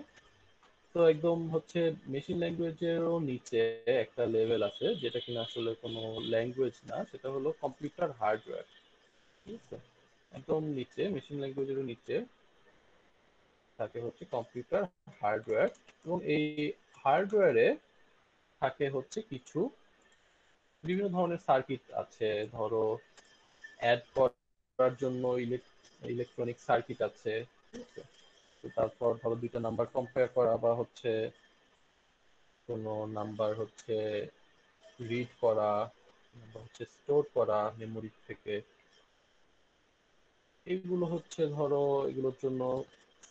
তো একদম হচ্ছে মেশিন ল্যাঙ্গুয়েজেরও নিচে একটা লেভেল আছে, যেটা কিনা আসলে কোনো ল্যাঙ্গুয়েজ না, সেটা হলো কম্পিউটার হার্ডওয়্যার। ঠিক আছে, একদম নিচে মেশিন ল্যাঙ্গুয়েজেরও নিচে থাকে হচ্ছে কম্পিউটার হার্ডওয়্যার। এবং এই হার্ডওয়্যারে থাকে হচ্ছে কিছু বিভিন্ন ধরনের সার্কিট আছে। ধরো অ্যাড করার জন্য ইলেকট্রনিক সার্কিট আছে, ঠিক আছে। তো তারপর ধরো দুইটা নাম্বার কম্পেয়ার করা বা হচ্ছে কোনো নাম্বার হচ্ছে রিড করা বা হচ্ছে স্টোর করা মেমোরি থেকে, এগুলো হচ্ছে ধরো এগুলোর জন্য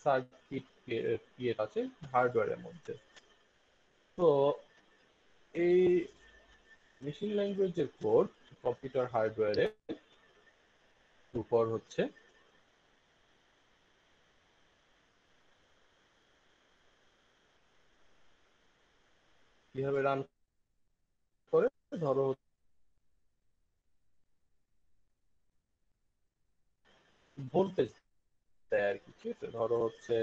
সার্কিট ক্রিয়েট আছে হার্ডওয়্যারের মধ্যে। তো এই মেশিন ল্যাঙ্গুয়েজের কোড কম্পিউটার হার্ডওয়্যারের উপর হচ্ছে কিভাবে রান করে, ধরো ভোল্টেজ দেয় আর কি, ঠিক আছে। ধরো হচ্ছে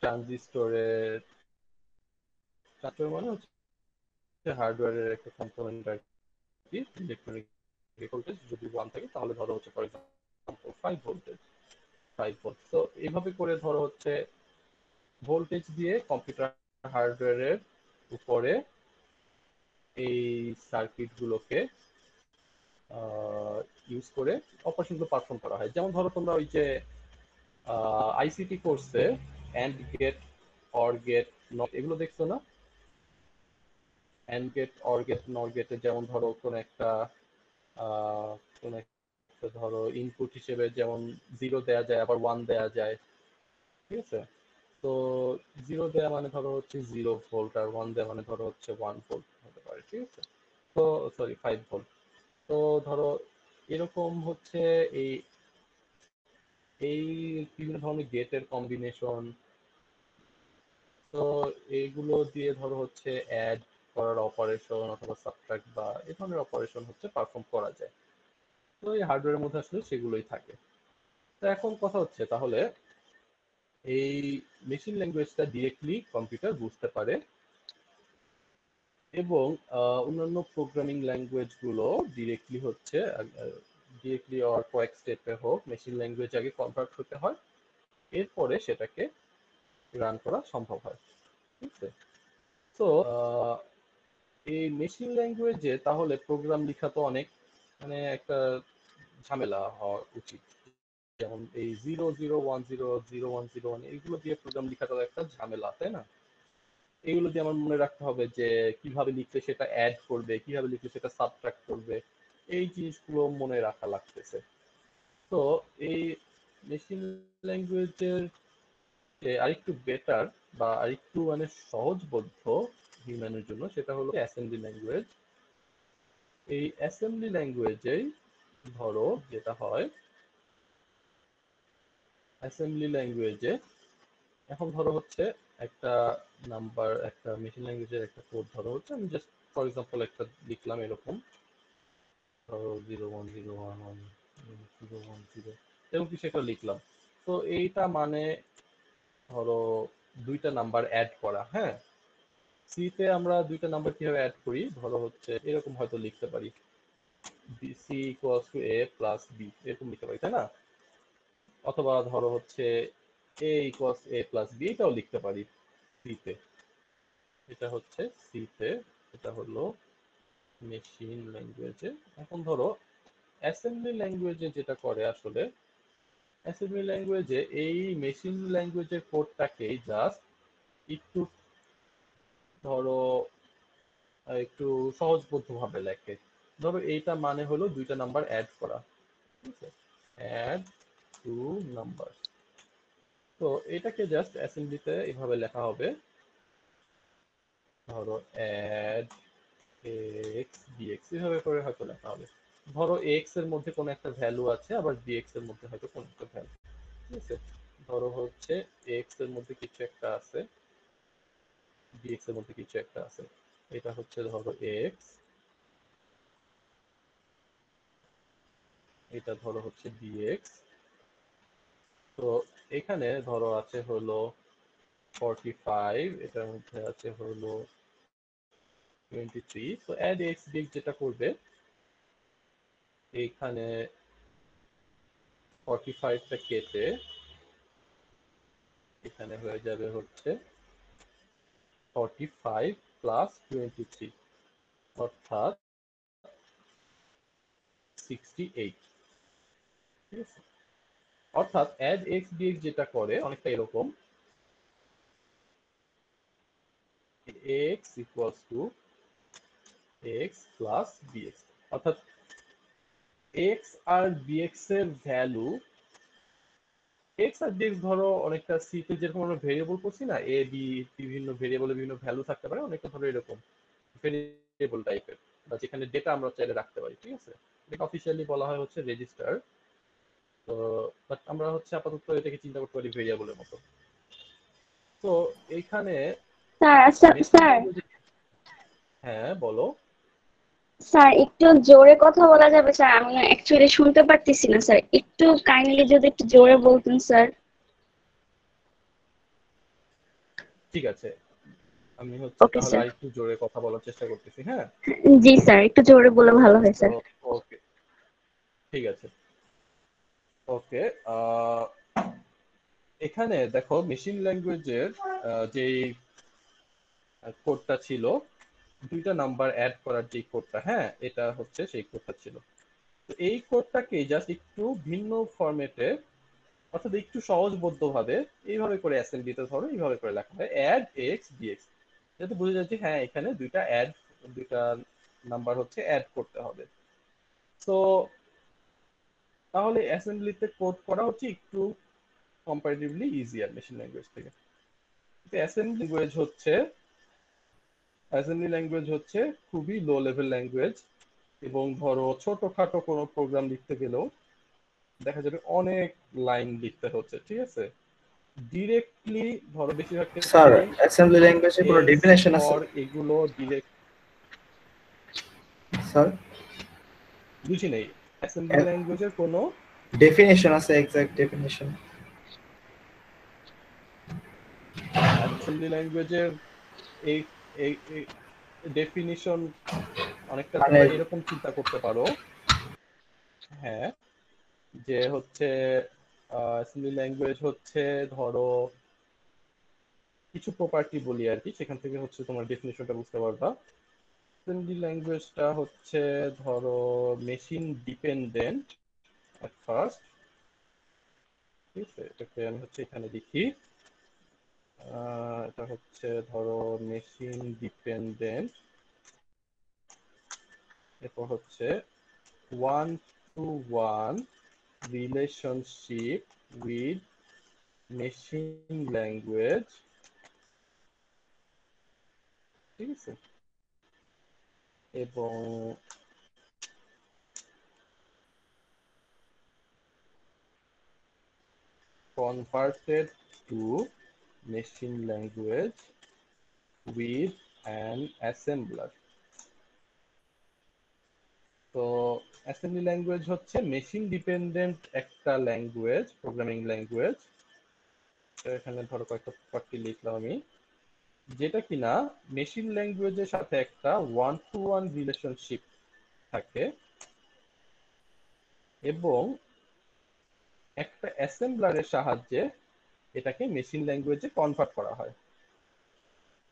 ট্রানজিস্টরের, ট্রানজিস্টর মানে হচ্ছে হার্ডওয়্যারের একটা কম্পোনেন্ট আর কি, ইলেকট্রনিক ভোল্টেজ যদি 1 থাকে তাহলে ধরো হচ্ছে ফর এক্সাম্পল 5 ভোল্টেজ, 5 ভোল্ট। তো এইভাবে করে ধরো হচ্ছে ভোল্টেজ দিয়ে কম্পিউটার হার্ডওয়্যারের উপরে এই সার্কিট গুলোকে ইউজ করে অপারেশনগুলো পারফর্ম করা হয়। যেমন ধরো তোমরা ওই যে আইসিটি কোর্সে and gate, or gate, not এগুলো দেখছো না? And gate, or gate, not গেটে যেমন ধরো আহ, কোন একটা ধরো ইনপুট হিসেবে যেমন 0 দেয়া যায়, আবার 1 দেয়া যায়, ঠিক আছে। তো 0 দেয়া মানে ধরো হচ্ছে 0 ভোল্ট, আর 1 দেয়া মানে ধরো হচ্ছে 1 ভোল্ট হতে পারে, ঠিক আছে। তো সরি 5 ভোল্ট। তো ধরো এরকম হচ্ছে এই এই বিভিন্ন ধরনের গেটের কম্বিনেশন, তো এইগুলো দিয়ে ধরো হচ্ছে অ্যাড করার অপারেশন অথবা সাবট্রাক্ট বা এই ধরনের অপারেশন হচ্ছে পারফর্ম করা যায়। তো এই হার্ডওয়্যারের মধ্যে আসলে সেগুলোই থাকে। তো এখন কথা হচ্ছে তাহলে এই মেশিন ল্যাঙ্গুয়েজটা ডিরেক্টলি কম্পিউটার বুঝতে পারে, এবং অন্যান্য প্রোগ্রামিং ল্যাঙ্গুয়েজ গুলো ডিরেক্টলি হচ্ছে ডিরেক্টলি অর কয়েক স্টেপে হোক মেশিন ল্যাঙ্গুয়েজ আগে কনভার্ট হতে হয়, এরপরে সেটাকে রান করা সম্ভব হয়, ঠিক আছে। তো এই মেশিন ল্যাঙ্গুয়েজে তাহলে প্রোগ্রাম লেখা তো অনেক মানে একটা ঝামেলা হওয়া উচিত। যেমন এই 0010 0101 এইগুলো দিয়ে প্রোগ্রাম লেখাটা একটা ঝামেলা, তাই না? এগুলো দিয়ে আমার মনে রাখতে হবে যে কিভাবে লিখলে সেটা অ্যাড করবে, কিভাবে লিখলে সেটা সাবট্রাক্ট করবে, এই জিনিসগুলো মনে রাখা লাগতেছে। তো এই মেশিন ল্যাঙ্গুয়েজের যে আরেকটু বেটার বা আরেকটু মানে সহজবোধ্য হিউম্যানের জন্য, সেটা হলো অ্যাসেম্বলি ল্যাঙ্গুয়েজ। এই অ্যাসেম্বলি ল্যাঙ্গুয়েজেই ধরো যেটা হয়, অ্যাসেম্বলি ল্যাঙ্গুয়েজে এখন ধরো হচ্ছে একটা নাম্বার, একটা মেশিন ল্যাঙ্গুয়েজের একটা কোড ধরো হচ্ছে, আমি জাস্ট ফর এক্সাম্পল একটা লিখলাম এরকম, ধরো 01011010 এরকম কিছু একটা লিখলাম। তো এইটা মানে ধরো দুইটা নাম্বার অ্যাড করা, হ্যাঁ। সি তে আমরা দুইটা নাম্বার কিভাবে অ্যাড করি, ধরো হচ্ছে এরকম হয়তো লিখতে পারি C equals to A plus B, এরকম লিখতে পারি, তাই না? অথবা ধরো হচ্ছে A equals A plus B, এটাও লিখতে পারি সি তে। এটা হচ্ছে সি তে, এটা হলো মেশিন ল্যাঙ্গুয়েজে। এখন ধরো অ্যাসেম্বলি ল্যাঙ্গুয়েজে যেটা করে আসলে, অ্যাসেম্বলি ল্যাঙ্গুয়েজে এই মেশিন ল্যাঙ্গুয়েজের কোডটাকেই জাস্ট একটু ধরো একটু সহজবোধ্য ভাবে লেখে। ধরো এইটা মানে হলো দুইটা নাম্বার অ্যাড করা, ঠিক আছে, অ্যাড টু নাম্বার। তো এটাকে জাস্ট অ্যাসেম্বলিতে এভাবে লেখা হবে, ধরো অ্যাড এক্স ডিএক্স এভাবে করে হয়তো লেখা হবে। ধরো এক্স এর মধ্যে কোনো একটা ভ্যালু আছে, আবার ডিএক্স এর মধ্যে হয়তো কোনো একটা ভ্যালু, ঠিক আছে। ধরো হচ্ছে এক্স এর মধ্যে কিছু একটা আছে, ডিএক্স এর মধ্যে কিছু একটা আছে। এটা হচ্ছে ধরো এক্স, এটা ধরো হচ্ছে ডিএক্স। তো এখানে ধরো আছে হলো 45, এটার মধ্যে আছে হলো 23। তো অ্যাড এক্স বিগ যেটা করবে, এইখানে 45টা কেটে এখানে হয়ে যাবে হচ্ছে 45 প্লাস 23, অর্থাৎ 68। ঠিক আছে, অর্থাৎ অ্যাড এক্স বিএক্স যেটা করে অনেকটা এরকম, x equals to x plus bx, অর্থাৎ এক্স আর বিএক্স এর ভ্যালু, এক্স আর বিএক্স ধরো অনেকটা সি তে যেরকম আমরা ভেরিয়েবল করছি না, এ বি, বিভিন্ন ভেরিয়েবলে বিভিন্ন ভ্যালু থাকতে পারে, অনেকটা ধরো এরকম ভেরিয়েবল টাইপের, বা যেখানে ডেটা আমরা চাইলে রাখতে পারি। ঠিক আছে, এটাকে অফিসিয়ালি বলা হয় হচ্ছে রেজিস্টার। তো বাট আমরা হচ্ছে আপাতত এটাকে চিন্তা করতে পারি ভেরিয়েবলের মতো। তো এইখানে স্যার আচ্ছা মেশিন স্যার ল্যাঙ্গুয়েজ, হ্যাঁ বলো। স্যার একটু জোরে কথা বলা যাবে স্যার? আমি অ্যাকচুয়ালি শুনতে পারতেছি না স্যার, একটু কাইন্ডলি যদি একটু জোরে বলতেন স্যার। ঠিক আছে, আমি হচ্ছে ওকে তাহলে স্যার। আরেকটু জোরে কথা বলার চেষ্টা করতেছি। হ্যাঁ, জি স্যার, একটু জোরে বলে ভালো হয় স্যার। ওকে, ঠিক আছে, ওকে। এখানে দেখো মেশিন ল্যাঙ্গুয়েজের যে কোডটা ছিল, দুইটা নাম্বার অ্যাড করার যে কোডটা, হ্যাঁ এটা হচ্ছে সেই কোডটা ছিল। তো এই কোডটাকে জাস্ট একটু ভিন্ন ফরম্যাটে, অর্থাৎ একটু সহজবোধ্য ভাবে এইভাবে করে অ্যাসেম্বলিতে ধরো এইভাবে করে লেখা হয়, অ্যাড এক্স ডিএক্স, যাতে বোঝা যাচ্ছে হ্যাঁ এখানে দুইটা নাম্বার হচ্ছে অ্যাড করতে হবে। তো তাহলে অ্যাসেম্বলিতে কোড করা হচ্ছে একটু কম্পারেটিভলি ইজিয়ার মেশিন ল্যাঙ্গুয়েজ থেকে। অ্যাসেম্বলি ল্যাঙ্গুয়েজ হচ্ছে খুবই লো লেভেল ল্যাঙ্গুয়েজ, এবং ধরো ছোটখাটো কোনো প্রোগ্রাম লিখতে গেলেও দেখা যাবে অনেক লাইন লিখতে হচ্ছে। ঠিক আছে, ডিরেক্টলি ধরো বেশিরভাগ স্যার ক্ষেত্রেই অ্যাসেম্বলি ল্যাঙ্গুয়েজে কোনো এলস ডেফিনেশন আছে? ফর এগুলো ডিরেক্ট, স্যার বুঝি নেই, অ্যাসেম্বলি ল্যাঙ্গুয়েজের কোনো ডেফিনেশন আছে, এক্সাক্ট ডেফিনেশন? অ্যাসেম্বলি ল্যাঙ্গুয়েজের এই ডেফিনিশন অনেকটা মানে তোমরা এরকম চিন্তা করতে পারো, হ্যাঁ, যে হচ্ছে অ্যাসেম্বলি ল্যাঙ্গুয়েজ হচ্ছে ধরো কিছু প্রপার্টি বলি আর কি, সেখান থেকে হচ্ছে তোমার ডেফিনিশনটা বুঝতে পারবা। অ্যাসেম্বলি ল্যাঙ্গুয়েজটা হচ্ছে ধরো মেশিন ডিপেন্ডেন্ট অ্যাট ফার্স্ট। ঠিক আছে, এটাকে আমি হচ্ছে এখানে লিখি, এটা হচ্ছে ধরো মেশিন ডিপেন্ডেন্ট, এরপর হচ্ছে one to one relationship with machine language. ঠিক আছে, এবং converted to machine language with an assembler। তো অ্যাসেম্বলি ল্যাঙ্গুয়েজ হচ্ছে মেশিন ডিপেন্ডেন্ট একটা ল্যাঙ্গুয়েজ, প্রোগ্রামিং ল্যাঙ্গুয়েজ। এখানে ধরো কয়েকটা প্রপার্টি লিখলাম আমি, যেটা কিনা মেশিন ল্যাঙ্গুয়েজের সাথে একটা ওয়ান টু ওয়ান রিলেশনশিপ থাকে, এবং একটা অ্যাসেম্বলারের সাহায্যে এটাকে মেশিন ল্যাঙ্গুয়েজে কনভার্ট করা হয়।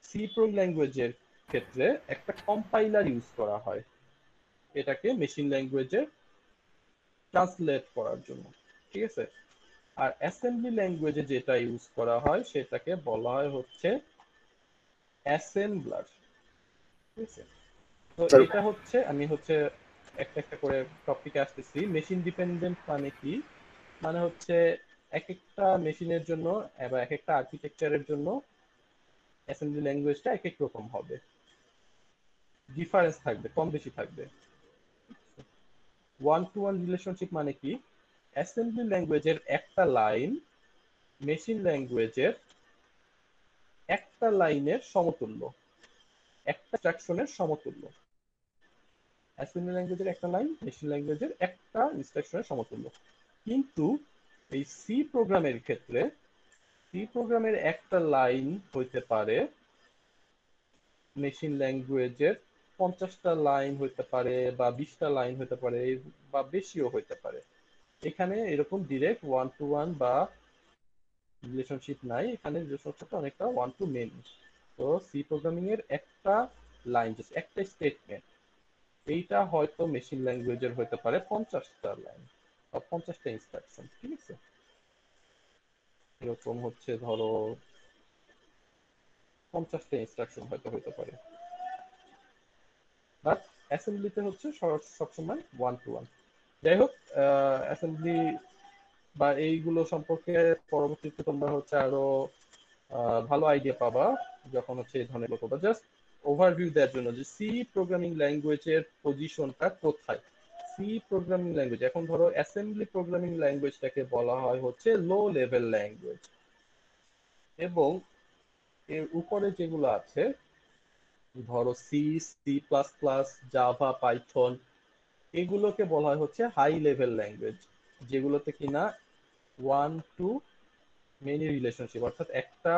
সি প্রোগ্রামিং ল্যাঙ্গুয়েজের ক্ষেত্রে একটা কম্পাইলার ইউজ করা হয় এটাকে মেশিন ল্যাঙ্গুয়েজে ট্রান্সলেট করার জন্য। ঠিক আছে, আর অ্যাসেম্বলি ল্যাঙ্গুয়েজে যেটা ইউজ করা হয় সেটাকে বলা হয় হচ্ছে অ্যাসেম্বলার। ঠিক আছে, তো এটা হচ্ছে আমি হচ্ছে একটা একটা করে টপিকে আসতেছি। মেশিন ডিপেন্ডেন্ট মানে কি, মানে হচ্ছে এক একটা মেশিনের জন্য বা এক একটা আর্কিটেকচারের জন্য অ্যাসেম্বলি ল্যাঙ্গুয়েজটা এক এক রকম হবে, ডিফারেন্স থাকবে, কম বেশি থাকবে। ওয়ান টু ওয়ান রিলেশনশিপ মানে কি, অ্যাসেম্বলি ল্যাঙ্গুয়েজের একটা লাইন মেশিন ল্যাঙ্গুয়েজের একটা লাইনের সমতুল্য, একটা ইনস্ট্রাকশনের সমতুল্য। অ্যাসেম্বলি ল্যাঙ্গুয়েজের একটা লাইন মেশিন ল্যাঙ্গুয়েজের একটা ইনস্ট্রাকশনের সমতুল্য। কিন্তু এই সি প্রোগ্রামের ক্ষেত্রে সি প্রোগ্রামের একটা লাইন হইতে পারে মেশিন ল্যাঙ্গুয়েজের 50টা লাইন হইতে পারে বা 20টা লাইন হইতে পারে বা বেশিও হইতে পারে। এখানে এরকম ডিরেক্ট ওয়ান টু ওয়ান বা রিলেশনশিপ নাই, এখানে রিলেশনশিপটা অনেকটা ওয়ান টু মেনি। তো সি প্রোগ্রামিং এর একটা লাইন, একটা স্টেটমেন্ট, এইটা হয়তো মেশিন ল্যাঙ্গুয়েজের হইতে পারে 50টা লাইন বা 50টা ইনস্ট্রাকশন, ঠিক আছে? এরকম হচ্ছে ধরো 50টা ইনস্ট্রাকশন হয়তো হইতে পারে, বাট অ্যাসেম্বলিতে হচ্ছে সবসময় ওয়ান টু ওয়ান। যাই হোক, অ্যাসেম্বলি বা এইগুলো সম্পর্কে পরবর্তীতে তোমরা হচ্ছে আরো ভালো আইডিয়া পাবা যখন হচ্ছে এই ধরনের করবা। জাস্ট ওভারভিউ দেওয়ার জন্য যে সি প্রোগ্রামিং ল্যাঙ্গুয়েজের পজিশনটা কোথায়। সি প্রোগ্রামিং ল্যাঙ্গুয়েজ, এখন ধরো অ্যাসেম্বলি প্রোগ্রামিং ল্যাঙ্গুয়েজটাকে বলা হয় হচ্ছে লো লেভেল ল্যাঙ্গুয়েজ, এবং এর উপরে যেগুলো আছে ধরো C, C plus plus, Java, Python, এগুলোকে বলা হয় হচ্ছে হাই লেভেল ল্যাঙ্গুয়েজ, যেগুলোতে কিনা ওয়ান টু মেনি রিলেশনশিপ, অর্থাৎ একটা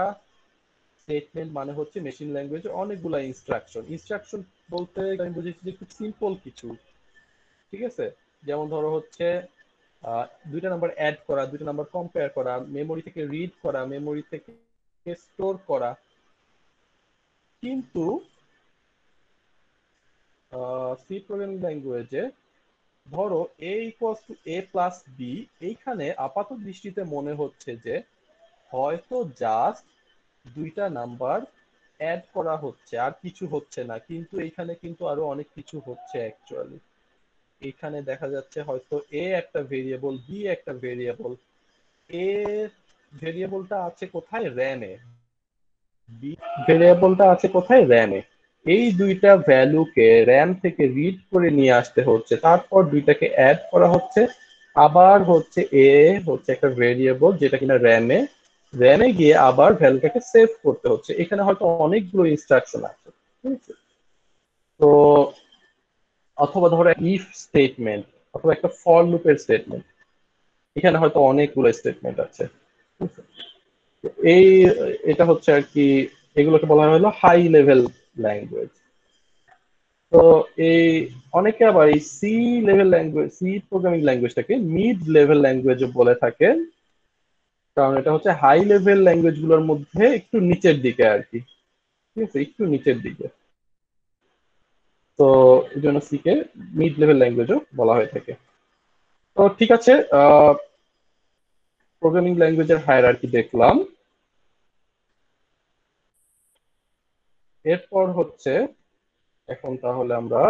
স্টেটমেন্ট মানে হচ্ছে মেশিন ল্যাঙ্গুয়েজে অনেকগুলা ইনস্ট্রাকশন। ইনস্ট্রাকশন বলতে আমি বুঝেছি যে খুব সিম্পল কিছু, ঠিক আছে? যেমন ধরো হচ্ছে দুইটা নাম্বার অ্যাড করা, দুইটা নাম্বার কম্পেয়ার করা, মেমোরি থেকে রিড করা, মেমোরি থেকে স্টোর করা। কিন্তু সি প্রোগ্রামিং ল্যাঙ্গুয়েজে ধরো A equals to A plus B, এইখানে আপাত দৃষ্টিতে মনে হচ্ছে যে হয়তো জাস্ট দুইটা নাম্বার অ্যাড করা হচ্ছে, আর কিছু হচ্ছে না, কিন্তু এইখানে কিন্তু আরো অনেক কিছু হচ্ছে অ্যাকচুয়ালি। এখানে দেখা যাচ্ছে হয়তো এ একটা ভেরিয়েবল, বি একটা ভেরিয়েবল। এ ভেরিয়েবলটা আছে কোথায়? র্যামে। বি ভেরিয়েবলটা আছে কোথায়? র্যামে। এই দুইটা ভ্যালুকে র্যাম থেকে রিড করে নিয়ে আসতে হচ্ছে, তারপর দুইটাকে অ্যাড করা হচ্ছে, আবার হচ্ছে এ হচ্ছে একটা ভেরিয়েবল যেটা কিনা র্যামে, র্যামে গিয়ে আবার ভ্যালুটাকে সেভ করতে হচ্ছে। এখানে হয়তো অনেকগুলো ইনস্ট্রাকশন আছে, ঠিক আছে? তো অথবা ধরো ইফ স্টেটমেন্ট অথবা একটা ফর লুপের স্টেটমেন্ট, এখানে হয়তো অনেকগুলো স্টেটমেন্ট আছে, ঠিক আছে? তো এটা হচ্ছে আর কি, এগুলোকে বলা হলো হাই লেভেল ল্যাঙ্গুয়েজ। তো এই অনেকে আবার এই C level language, C programming ল্যাঙ্গুয়েজটাকে মিড লেভেল ল্যাঙ্গুয়েজ বলে থাকেন, কারণ এটা হচ্ছে হাই লেভেল ল্যাঙ্গুয়েজ গুলোর মধ্যে একটু নিচের দিকে আর কি, ঠিক আছে? একটু নিচের দিকে। তো এই জন্য সি কে মিড লেভেল ল্যাঙ্গুয়েজও বলা হয়ে থাকে। তো ঠিক আছে, প্রোগ্রামিং ল্যাঙ্গুয়েজের হায়ারার্কি দেখলাম। এরপর হচ্ছে এখন তাহলে আমরা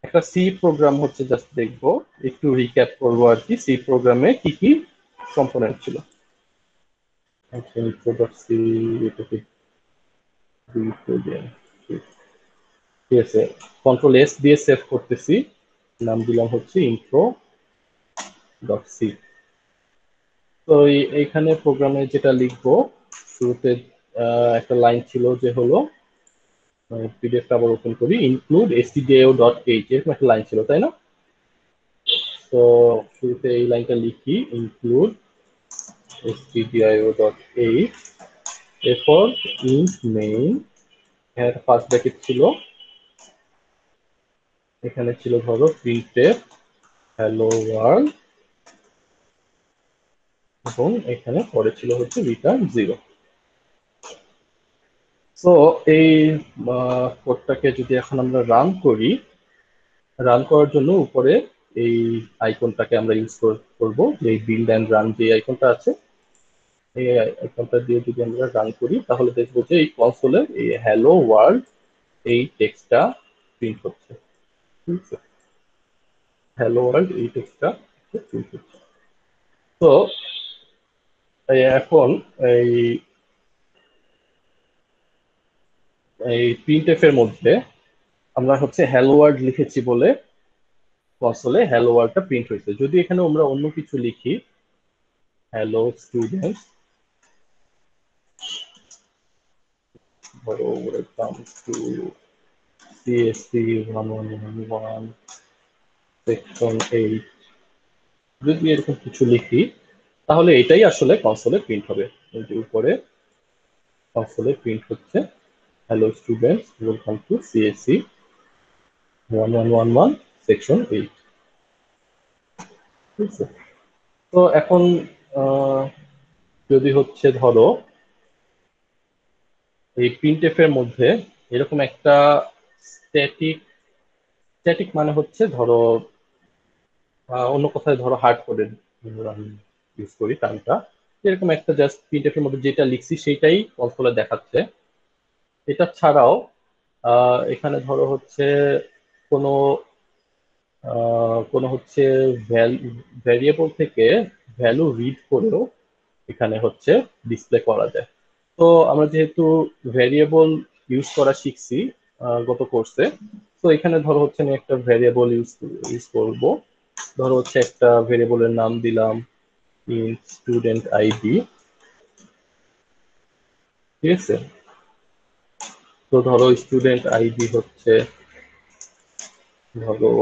একটা সি প্রোগ্রাম হচ্ছে জাস্ট দেখবো, একটু রিক্যাপ করবো আর কি, সি প্রোগ্রামে কি কি কম্পোনেন্ট ছিল। ইন্ট্রো.সি, এটাকে ঠিক আছে, কন্ট্রোল এস দিয়ে সেভ করতেছি, নাম দিলাম হচ্ছে intro.c। তো এইখানে প্রোগ্রামে যেটা লিখবো, শুরুতে একটা লাইন ছিল যে হলো, পিডিএফটা আবার ওপেন করি, ইনক্লুড stdio.h, এরকম একটা লাইন ছিল, তাই না? তো শুরুতে এই লাইনটা লিখি, ইনক্লুড stdio.h, এরপর ইন্ট মেইন, এর ফার্স্ট ব্র্যাকেট ছিল, এখানে ছিল ধরো printf hello world, এবং এখানে পরে ছিল হচ্ছে রিটার্ন 0। তো এই কোডটাকে যদি এখন আমরা রান করি, রান করার জন্য উপরে এই আইকনটাকে আমরা ইউজ করব, যে বিল্ড এন্ড রান যে আইকনটা আছে, এই আইকনটা দিয়ে যদি আমরা রান করি, তাহলে দেখবো যে এই কনসোলে এই হ্যালো ওয়ার্ল্ড এই টেক্সটটা প্রিন্ট হচ্ছে, ঠিক আছে? হ্যালো ওয়ার্ল্ড এই টেক্সটটা প্রিন্ট হচ্ছে। তো এখন এই এই প্রিন্টএফ এর মধ্যে আমরা হচ্ছে হ্যালো ওয়ার্ল্ড লিখেছি বলে কনসোলে হ্যালো ওয়ার্ল্ডটা প্রিন্ট হয়েছে। যদি এখানে আমরা অন্য কিছু লিখি, হ্যালো স্টুডেন্টস, ধরো ওয়েলকাম টু CSC 1111 সেকশন 8, যদি এরকম কিছু লিখি তাহলে এটাই আসলে কনসোলে প্রিন্ট হবে। এই যে উপরে কনসোলে প্রিন্ট হচ্ছে hello students welcome to CSC 1111 section 8। ঠিক আছে, তো এখন যদি হচ্ছে ধরো এই প্রিন্টএফ এর মধ্যে এরকম একটা স্ট্যাটিক, স্ট্যাটিক মানে হচ্ছে ধরো অন্য কথায় ধরো হার্ড কোডের ইউজ করি টার্মটা, এরকম একটা জাস্ট প্রিন্টএফ এর মধ্যে যেটা লিখছি সেটাই কনসোলে দেখাচ্ছে। এটা ছাড়াও এখানে ধরো হচ্ছে কোনো কোনো হচ্ছে ভ্যারিয়েবল থেকে ভ্যালু রিড করেও এখানে হচ্ছে ডিসপ্লে করা যায়। তো আমরা যেহেতু ভ্যারিয়েবল ইউজ করা শিখছি গত কোর্সে, তো এখানে ধরো হচ্ছে আমি একটা ভ্যারিয়েবল ইউজ করব। ধরো হচ্ছে একটা ভ্যারিয়েবলের নাম দিলাম ইন্ট স্টুডেন্ট আইডি। ঠিক আছে, তো ধরো স্টুডেন্ট আইডি হচ্ছে ধরো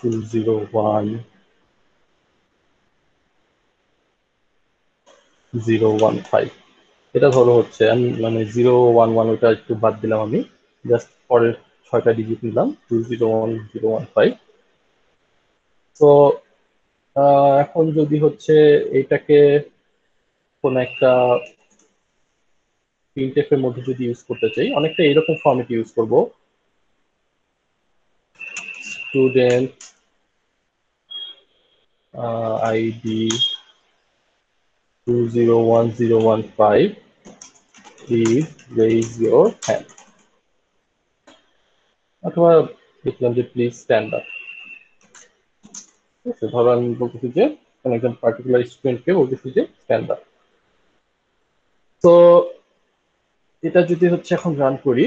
201,015। এটা ধরো হচ্ছে আমি মানে 011 ওটা একটু বাদ দিলাম, আমি জাস্ট পরের 6টা ডিজিট নিলাম 201,015। তো এখন যদি হচ্ছে এটাকে কোন একটা প্রিন্টএফ এর মধ্যে যদি ইউজ করতে চাই, অনেকটা এরকম ফরম্যাট ইউজ করব, student ID 201,015 please raise your hand, অথবা লিখলাম যে প্লিজ স্ট্যান্ড আপ। ঠিক আছে, ধরো আমি বলতেছি যে কোন একজন পার্টিকুলার স্টুডেন্টকে বলতেছি যে স্ট্যান্ড আপ। তো এটা যদি হচ্ছে এখন রান করি,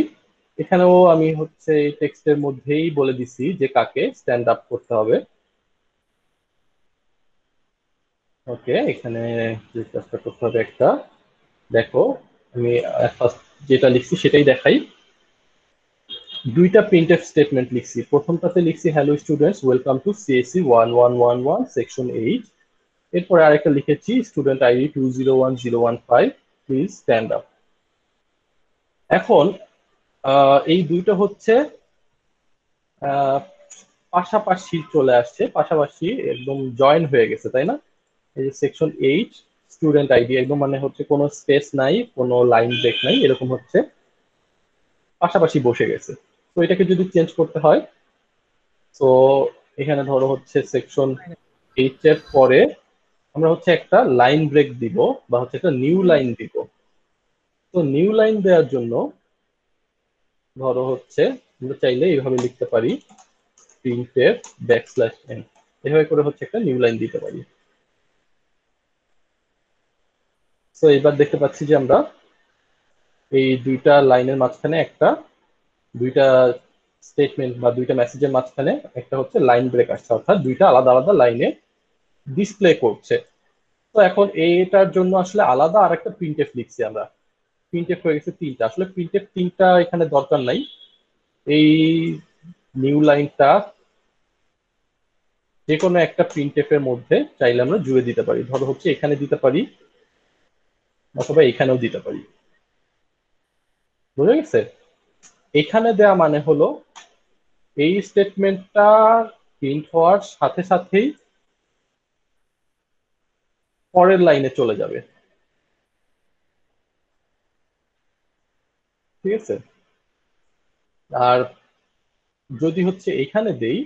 এখানেও আমি হচ্ছে এই টেক্সটের মধ্যেই বলে দিছি যে কাকে স্ট্যান্ড আপ করতে হবে। ওকে, এখানে যে কাজটা করতে হবে একটা, দেখো আমি ফার্স্ট যেটা লিখছি সেটাই দেখাই। দুইটা প্রিন্টএফ স্টেটমেন্ট লিখছি, প্রথমটাতে লিখছি hello students welcome to CSC 1111 section 8। এরপরে আরেকটা লিখেছি student ID 201,015 please stand up. এখন এই দুইটা হচ্ছে আহ, পাশাপাশি চলে আসছে, পাশাপাশি একদম জয়েন হয়ে গেছে, তাই না? এই যে সেকশন 8 স্টুডেন্ট আইডি একদম মানে হচ্ছে কোনো স্পেস নাই, কোনো লাইন ব্রেক নাই, এরকম হচ্ছে পাশাপাশি বসে গেছে। তো এটাকে যদি চেঞ্জ করতে হয়, তো এখানে ধরো হচ্ছে সেকশন 8 এর পরে আমরা হচ্ছে একটা লাইন ব্রেক দিব বা হচ্ছে একটা নিউ লাইন দিব। তো নিউ লাইন দেওয়ার জন্য ধরো হচ্ছে আমরা চাইলে এইভাবে লিখতে পারি প্রিন্টএফ \n, এভাবে করে হচ্ছে একটা নিউ লাইন দিতে পারি। তো এবার দেখতে পাচ্ছি যে আমরা এই দুইটা লাইনের মাঝখানে একটা, দুইটা স্টেটমেন্ট বা দুইটা মেসেজের মাঝখানে একটা হচ্ছে লাইন ব্রেক আসছে, অর্থাৎ দুইটা আলাদা আলাদা লাইনে ডিসপ্লে করছে। তো এখন এটার জন্য আসলে আলাদা আর একটা প্রিন্টএফ লিখছি আমরা, প্রিন্টএফ হয়ে গেছে তিনটা। আসলে প্রিন্টএফ তিনটা এখানে দরকার নাই, এই নিউ লাইনটা যে কোনো একটা প্রিন্টএফ এর মধ্যে চাইলে আমরা জুড়ে দিতে পারি। ধরো হচ্ছে এখানে দিতে পারি অথবা এখানেও দিতে পারি। বুঝে গেছে? এখানে দেয়া মানে হলো এই স্টেটমেন্টটা প্রিন্ট হওয়ার সাথে সাথেই পরের লাইনে চলে যাবে। ঠিক আছে, আর যদি হচ্ছে এখানে দেই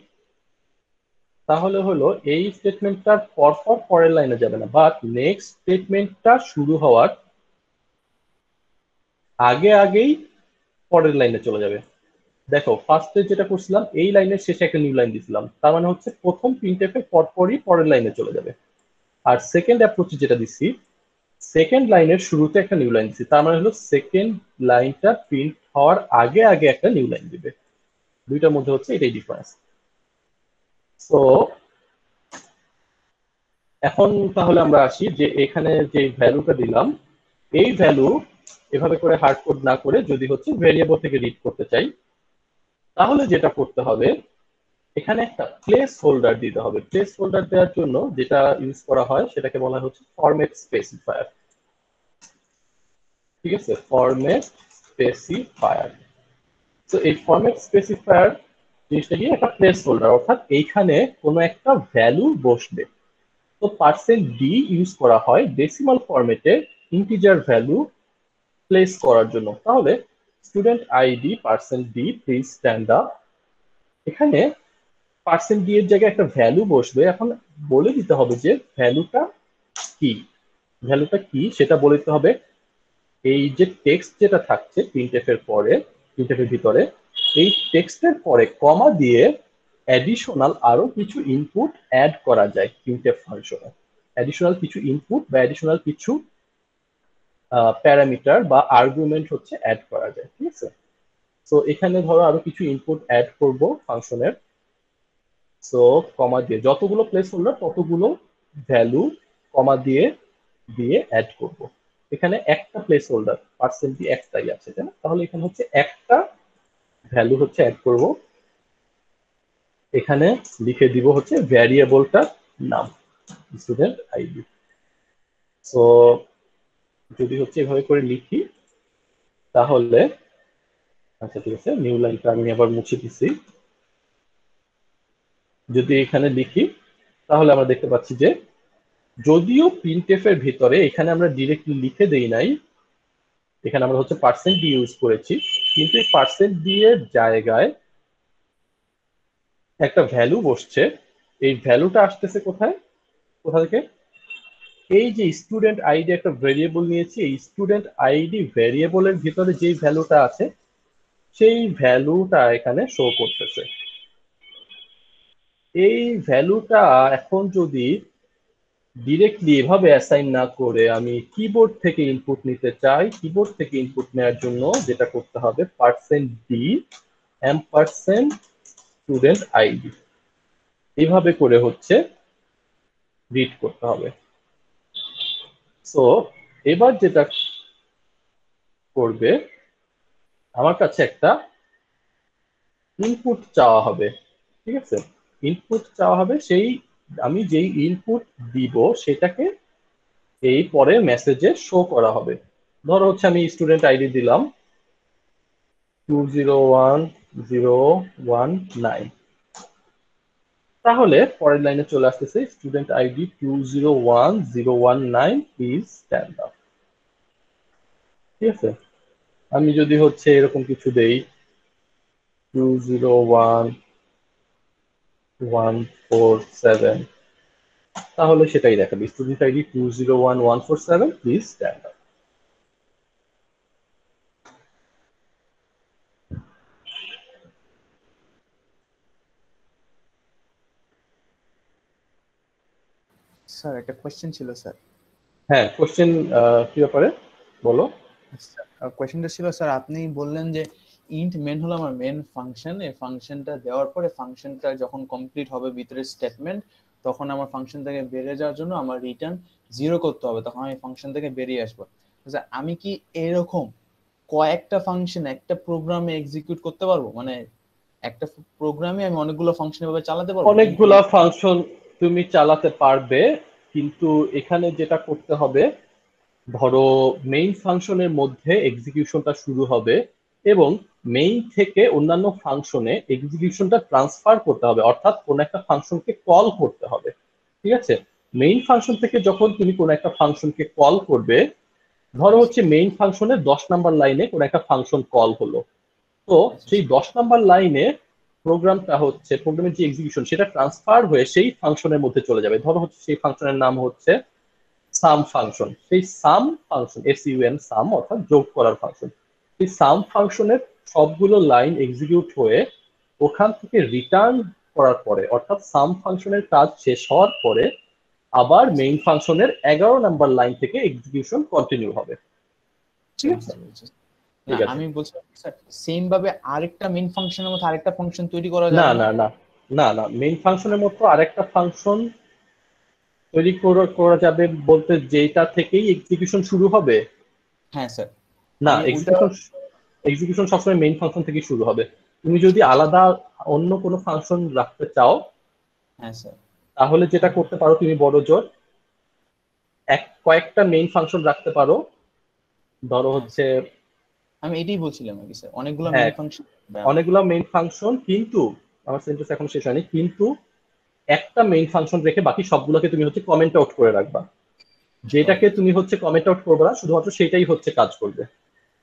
তাহলে হলো এই স্টেটমেন্টটার পরপর পরের লাইনে যাবে না, বাট নেক্সট স্টেটমেন্টটা শুরু হওয়ার আগে আগেই পরের লাইনে চলে যাবে। দেখো ফার্স্টে যেটা করছিলাম এই লাইনের শেষে একটা নিউ লাইন দিছিলাম, তার মানে হচ্ছে প্রথম প্রিন্টএফ এর পরপরই পরের লাইনে চলে যাবে। আর সেকেন্ড অ্যাপ্রোচে যেটা দিছি সেকেন্ড লাইনের শুরুতে একটা নিউ লাইন দিছি, তার মানে হলো সেকেন্ড লাইনটা প্রিন্ট হওয়ার আগে আগে একটা নিউ লাইন দিবে। দুইটার মধ্যে হচ্ছে এটাই ডিফারেন্স। তো এখন তাহলে আমরা আসি যে এখানে যে ভ্যালুটা দিলাম, এই ভ্যালু এভাবে করে হার্ড কোড না করে যদি হচ্ছে ভেরিয়েবল থেকে রিড করতে চাই, তাহলে যেটা করতে হবে এখানে একটা প্লেস হোল্ডার দিতে হবে। প্লেস হোল্ডার দেওয়ার জন্য যেটা ইউজ করা হয় সেটাকে বলা হচ্ছে ফরম্যাট স্পেসিফায়ার। ঠিক আছে, ফরম্যাট স্পেসিফায়ার। তো এই ফরম্যাট স্পেসিফায়ার জিনিসটা কি, একটা প্লেস হোল্ডার, অর্থাৎ এইখানে কোনো একটা ভ্যালু বসবে। তো %d ইউজ করা হয় ডেসিমাল ফরম্যাটে ইন্টিজার ভ্যালু প্লেস করার জন্য। তাহলে student ID %d please stand up, এখানে %d এর জায়গায় একটা ভ্যালু বসবে। এখন বলে দিতে হবে যে ভ্যালুটা কি, ভ্যালুটা কি সেটা বলে দিতে হবে। এই যে টেক্সট যেটা থাকছে প্রিন্টএফ এর পরে, প্রিন্টএফ এর ভিতরে, এই টেক্সটের পরে কমা দিয়ে অ্যাডিশনাল আরো কিছু ইনপুট অ্যাড করা যায় প্রিন্টএফ ফাংশনে। অ্যাডিশনাল কিছু ইনপুট বা অ্যাডিশনাল কিছু প্যারামিটার বা আর্গুমেন্ট হচ্ছে অ্যাড করা যায়। ঠিক আছে, তো এখানে ধরো আরো কিছু ইনপুট অ্যাড করব ফাংশনের। সো কমা দিয়ে যতগুলো প্লেস হোল্ডার ততগুলো ভ্যালু কমা দিয়ে দিয়ে অ্যাড করব। এখানে একটা প্লেস হোল্ডার %d একটাই আছে, তাই না? তাহলে এখানে হচ্ছে একটা ভ্যালু হচ্ছে অ্যাড করব। এখানে লিখে দিব হচ্ছে ভ্যারিয়েবলটার নাম স্টুডেন্ট আইডি। সো যদি হচ্ছে এভাবে করে লিখি তাহলে, আচ্ছা ঠিক আছে, নিউ লাইনটা আমি আবার মুছে দিছি। যদি এখানে লিখি তাহলে আমরা দেখতে পাচ্ছি যে যদিও প্রিন্টএফ এর ভিতরে এখানে আমরা ডিরেক্টলি লিখে দেই নাই, এখানে আমরা হচ্ছে %d ইউজ করেছি, কিন্তু এই %d এর জায়গায় একটা ভ্যালু বসছে। এই ভ্যালুটা আসতেছে কোথায়, কোথা থেকে? এই যে স্টুডেন্ট আইডি একটা ভেরিয়েবল নিয়েছি, এই স্টুডেন্ট আইডি ভেরিয়েবলের ভিতরে যেই ভ্যালুটা আছে সেই ভ্যালুটা এখানে শো করতেছে। এই ভ্যালুটা এখন যদি ডিরেক্টলি এভাবে অ্যাসাইন না করে আমি কিবোর্ড থেকে ইনপুট নিতে চাই, কিবোর্ড থেকে ইনপুট নেওয়ার জন্য যেটা করতে হবে %d ampersand স্টুডেন্ট আইডি, এইভাবে করে হচ্ছে রিড করতে হবে। সো এবার যেটা করবে, আমার কাছে একটা ইনপুট চাওয়া হবে। ঠিক আছে, ইনপুট চাওয়া হবে, সেই আমি যেই ইনপুট দিব সেটাকে এই পরের মেসেজে শো করা হবে। ধরো হচ্ছে আমি স্টুডেন্ট আইডি দিলাম 201019, তাহলে পরের লাইনে চলে আসতেছে student ID 201019 please stand up. ঠিক আছে, আমি যদি হচ্ছে এরকম কিছু দেই 201147, তাহলে সেটাই দেখাবে student ID 201147 please stand up. Sir একটা কোয়েশ্চেন ছিল স্যার। হ্যাঁ, কোশ্চেন কি ব্যাপারে বলো। কোয়েশ্চেনটা ছিল স্যার, আপনি বললেন যে ইন্ট মেন হলো আমার মেন ফাংশন, এই ফাংশনটা দেওয়ার পরে ফাংশনটা যখন কমপ্লিট হবে ভিতরে স্টেটমেন্ট, তখন আমার ফাংশন থেকে বেরিয়ে যাওয়ার জন্য আমার রিটার্ন 0 করতে হবে, তখন আমি ফাংশন থেকে বেরিয়ে আসবো। স্যার আমি কি এরকম কয়েকটা ফাংশন একটা প্রোগ্রামে এক্সিকিউট করতে পারবো? মানে একটা প্রোগ্রামে আমি অনেকগুলো ফাংশন এভাবে চালাতে পারবো? অনেকগুলা ফাংশন তুমি চালাতে পারবে, কিন্তু এখানে যেটা করতে হবে, ধরো মেইন ফাংশনের মধ্যে এক্সিকিউশনটা শুরু হবে এবং মেইন থেকে অন্যান্য ফাংশনে এক্সিকিউশনটা ট্রান্সফার করতে হবে, অর্থাৎ কোন একটা ফাংশনকে কল করতে হবে। ঠিক আছে, মেইন ফাংশন থেকে যখন তুমি কোন একটা ফাংশনকে কল করবে, ধরো হচ্ছে মেইন ফাংশনের 10 নাম্বার লাইনে কোন একটা ফাংশন কল হলো, তো সেই 10 নাম্বার লাইনে প্রোগ্রামটা হচ্ছে, প্রোগ্রামের যে এক্সিকিউশন সেটা ট্রান্সফার হয়ে সেই ফাংশনের মধ্যে চলে যাবে। ধরো হচ্ছে সেই ফাংশনের নাম হচ্ছে সাম ফাংশন, সেই সাম ফাংশন SUN সাম অর্থাৎ যোগ করার ফাংশন, সেই সাম ফাংশনের সবগুলো লাইন এক্সিকিউট হয়ে ওখান থেকে রিটার্ন করার পরে, অর্থাৎ সাম ফাংশনের কাজ শেষ হওয়ার পরে আবার মেইন ফাংশনের 11 নাম্বার লাইন থেকে এক্সিকিউশন কন্টিনিউ হবে। ঠিক আছে, ঠিক আছে। আমি বলছি স্যার সেম ভাবে আরেকটা মেইন ফাংশনের মধ্যে আরেকটা ফাংশন তৈরি করা যায় না না না না না, মেইন ফাংশনের মতো আরেকটা ফাংশন তৈরি করা যাবে বলতে যেটা থেকেই এক্সিকিউশন শুরু হবে? হ্যাঁ স্যার, না, এক্সিকিউশন সবসময় মেইন ফাংশন থেকেই শুরু হবে। তুমি যদি আলাদা অন্য কোনো ফাংশন রাখতে চাও হ্যাঁ স্যার। তাহলে যেটা করতে পারো তুমি বড় জোর কয়েকটা মেইন ফাংশন রাখতে পারো। ধরো হচ্ছে আমি এটাই বলছিলাম আর কি স্যার, অনেকগুলো হ্যাঁ, মেইন ফাংশন। অনেকগুলো মেইন ফাংশন, কিন্তু আমার সেন্টেন্স এখন শেষ হয়নি, কিন্তু একটা মেইন ফাংশন রেখে বাকি সবগুলোকে তুমি হচ্ছে কমেন্ট আউট করে রাখবা। যেটাকে তুমি হচ্ছে কমেন্ট আউট করবে না, শুধুমাত্র সেটাই হচ্ছে কাজ করবে।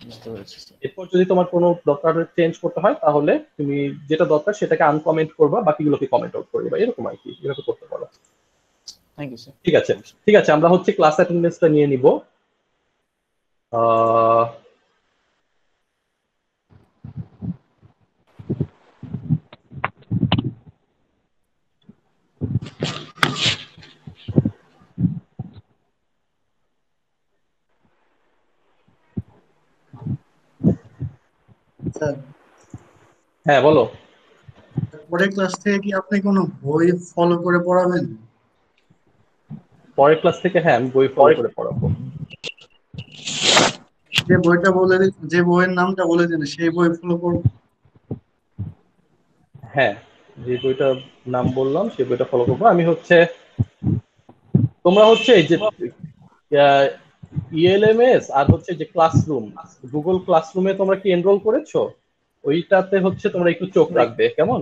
বুঝতে পেরেছি স্যার। এরপর যদি তোমার কোনো দরকার চেঞ্জ করতে হয় তাহলে তুমি যেটা দরকার সেটাকে আনকমেন্ট করবা, বাকিগুলোকে কমেন্ট আউট করে দিবা, এরকম আর কি, এভাবে করতে পারো। Thank you sir. ঠিক আছে, ঠিক আছে, আমরা হচ্ছে ক্লাস অ্যাটেন্ডেন্সটা নিয়ে নিব। স্যার হ্যাঁ বলো। পরের ক্লাস থেকে কি আপনি কোনো বই ফলো করে পড়াবেন? পরের ক্লাস থেকে হ্যাঁ আমি বই ফলো করে পড়াবো। যে বইটা যে বইয়ের নামটা বলে দিন সেই বই ফলো করব। হ্যাঁ, যে বইটার নাম বললাম সেই বইটা ফলো করবো। আমি হচ্ছে তোমরা হচ্ছে এই যে ইএলএমএস আর হচ্ছে যে ক্লাসরুম, গুগল ক্লাসরুমে তোমরা কি এনরোল করেছো? ওইটাতে হচ্ছে তোমরা একটু চোখ রাখবে, কেমন?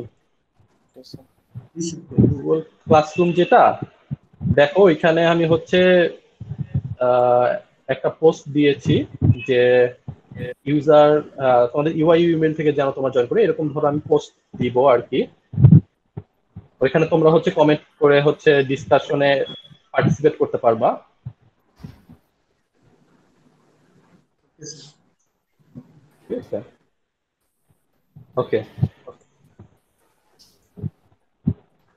গুগল ক্লাসরুম যেটা দেখো, এখানে আমি হচ্ছে একটা পোস্ট দিয়েছি যে ইউজার তোমাদের ইউআই ইমেল থেকে যেন তোমরা জয়েন করে, এরকম ধরো আমি পোস্ট দিব আর কি। ওইখানে তোমরা হচ্ছে কমেন্ট করে হচ্ছে ডিসকাশনে পার্টিসিপেট করতে পারবা। ঠিক আছে, ওকে।